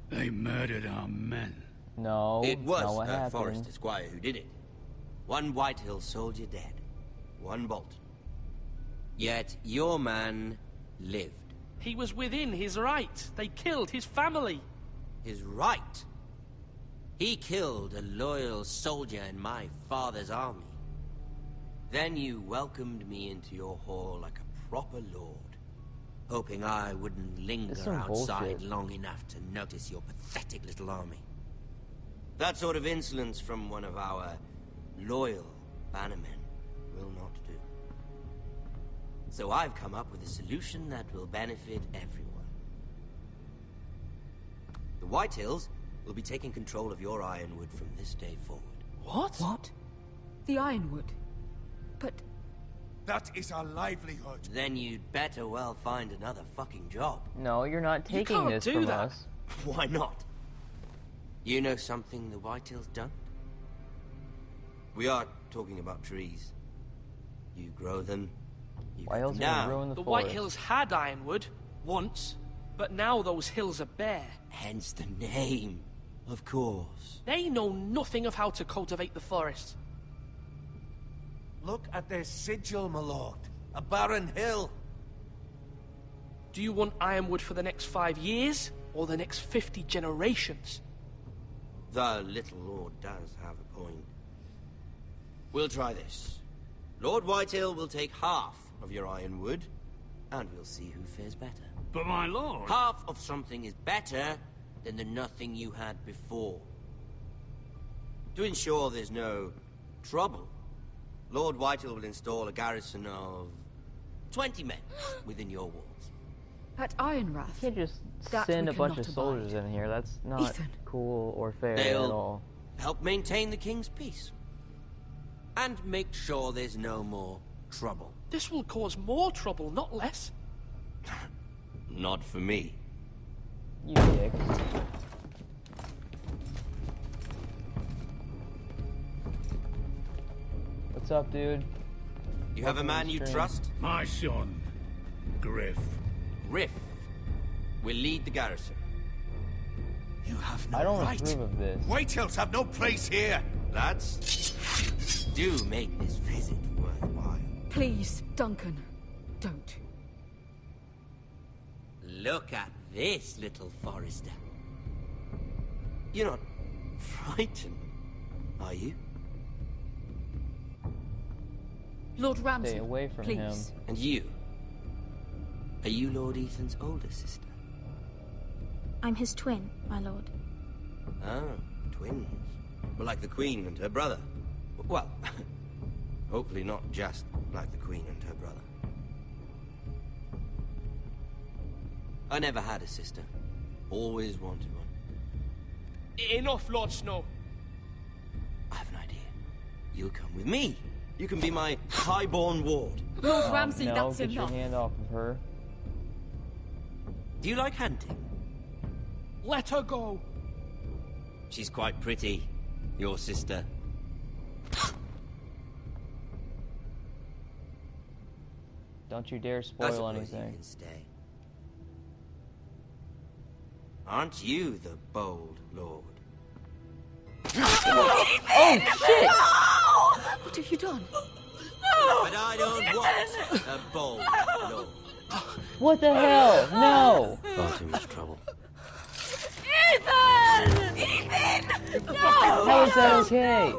They murdered our men. No, it was not what a happened. Forrester squire who did it. One Whitehill soldier dead. One Bolton. Yet your man lived. He was within his right. They killed his family. His right? He killed a loyal soldier in my father's army. Then you welcomed me into your hall like a proper lord, hoping I wouldn't linger outside long enough to notice your pathetic little army. That sort of insolence from one of our loyal bannermen will not do. So I've come up with a solution that will benefit everyone. The Whitehills will be taking control of your Ironwood from this day forward. What? What? The Ironwood? But... That is our livelihood. Then you'd better well find another fucking job. No, you're not taking this from us. Why not? You know something the Whitehills don't? We are talking about trees. You grow them. Why else would you ruin the White Hills had Ironwood once, but now those hills are bare. Hence the name, of course. They know nothing of how to cultivate the forest. Look at their sigil, my lord. A barren hill. Do you want Ironwood for the next 5 years, or the next 50 generations? The little lord does have a point. We'll try this. Lord Whitehill will take half of your Ironwood, and we'll see who fares better. But my lord... Half of something is better than the nothing you had before. To ensure there's no trouble, Lord Whitehill will install a garrison of 20 men within your walls. At Ironrath? You can't just send a bunch of soldiers in here. That's not cool or fair at all. Help maintain the king's peace. And make sure there's no more trouble. This will cause more trouble, not less. Not for me. You dick. What's up, dude? You have a man you trust? My son, Griff. Griff will lead the garrison. You have no I don't right. approve of this. Whitehills have no place here. Lads, do make this visit worthwhile. Please, Duncan, don't. Look at this, little Forrester. You're not frightened, are you? Lord Ramsay, stay away from please. him. And you? Are you Lord Ethan's older sister? I'm his twin, my lord. Oh, twins. Well, like the Queen and her brother. Well, hopefully not just like the Queen and her brother. I never had a sister. Always wanted one. Enough, Lord Snow. I have an idea. You'll come with me. You can be my highborn ward. Lord Ramsay, no, that's get enough. your hand off of her. Do you like hunting? Let her go. She's quite pretty, your sister. Don't you dare I spoil suppose anything. You can stay. Aren't you the bold lord? Oh, shit! What have you done? But I don't want a bold lord. What the hell? No! Far too much trouble. Ethan! Ethan! No! How is that okay?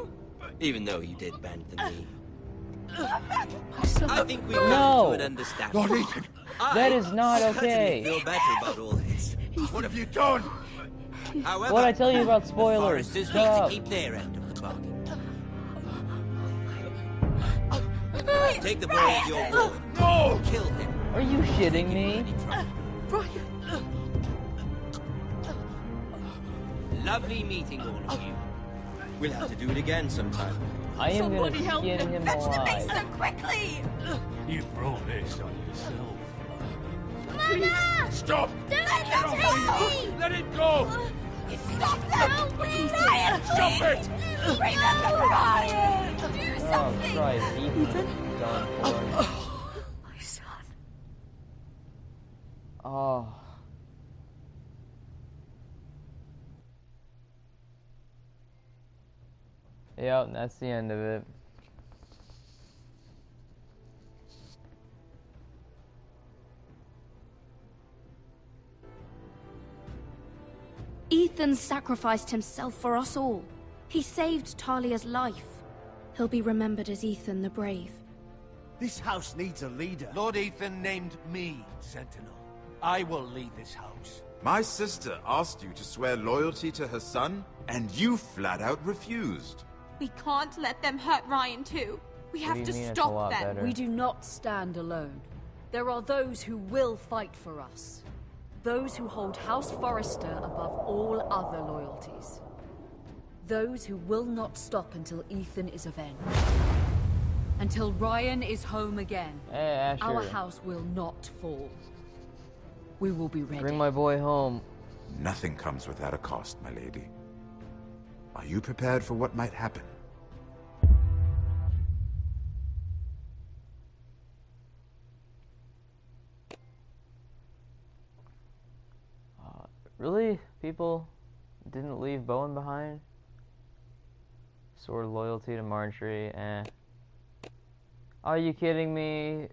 Even though you did bend the knee. My I think we No. come to an understanding. Lord Ethan! That is not certainly okay. feel better about all this. What have you done? However, What'd I tell you about the spoilers? Foresters need to Stop. keep their end of the bargain. Ryan! Take the boy as your boy. No! Kill him. Are you shitting me? Ryan! Lovely meeting all of you. We'll have to do it again sometime. I am gonna skin him alive. so quickly! You brought this on yourself. Mama! Stop! Don't let him take me! Let it go! Stop that! No, please! Ryan, Stop it! Remember Ryan! Do Oh, something! Christ. Ethan? Done for. My son. Oh. Yep, that's the end of it. Ethan sacrificed himself for us all. He saved Talia's life. He'll be remembered as Ethan the Brave. This house needs a leader. Lord Ethan named me Sentinel. I will lead this house. My sister asked you to swear loyalty to her son, and you flat out refused. We can't let them hurt Ryan too. We have to stop them. We do not stand alone. There are those who will fight for us. Those who hold House Forrester above all other loyalties. Those who will not stop until Ethan is avenged. Until Ryan is home again. Hey, Asher. Our house will not fall. We will be ready. Bring my boy home. Nothing comes without a cost, my lady. Are you prepared for what might happen? Really? People didn't leave Bowen behind? Sword of loyalty to Marjorie, Are you kidding me?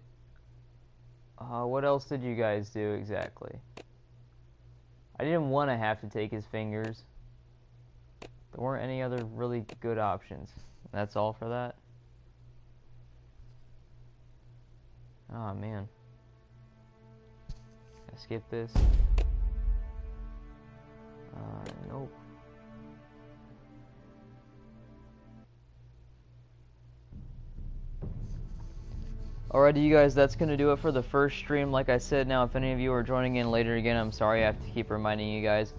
What else did you guys do exactly? I didn't want to have to take his fingers. There weren't any other really good options. That's all for that? Oh man. I skip this. Nope. Alrighty, you guys, that's going to do it for the first stream. Like I said, now, if any of you are joining in later again, I'm sorry I have to keep reminding you guys.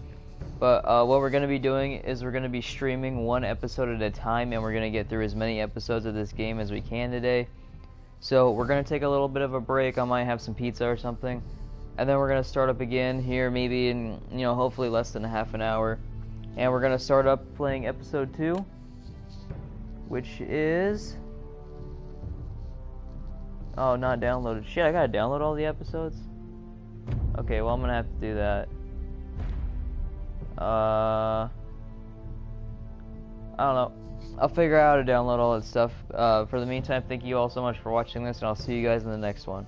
But what we're going to be doing is we're going to be streaming one episode at a time, and we're going to get through as many episodes of this game as we can today. So we're going to take a little bit of a break. I might have some pizza or something. And then we're going to start up again here maybe in, hopefully less than a half an hour. And we're going to start up playing episode 2, which is... Oh, not downloaded. Shit, I gotta download all the episodes? Okay, well, I'm gonna have to do that. I don't know. I'll figure out how to download all that stuff. For the meantime, thank you all so much for watching this, and I'll see you guys in the next one.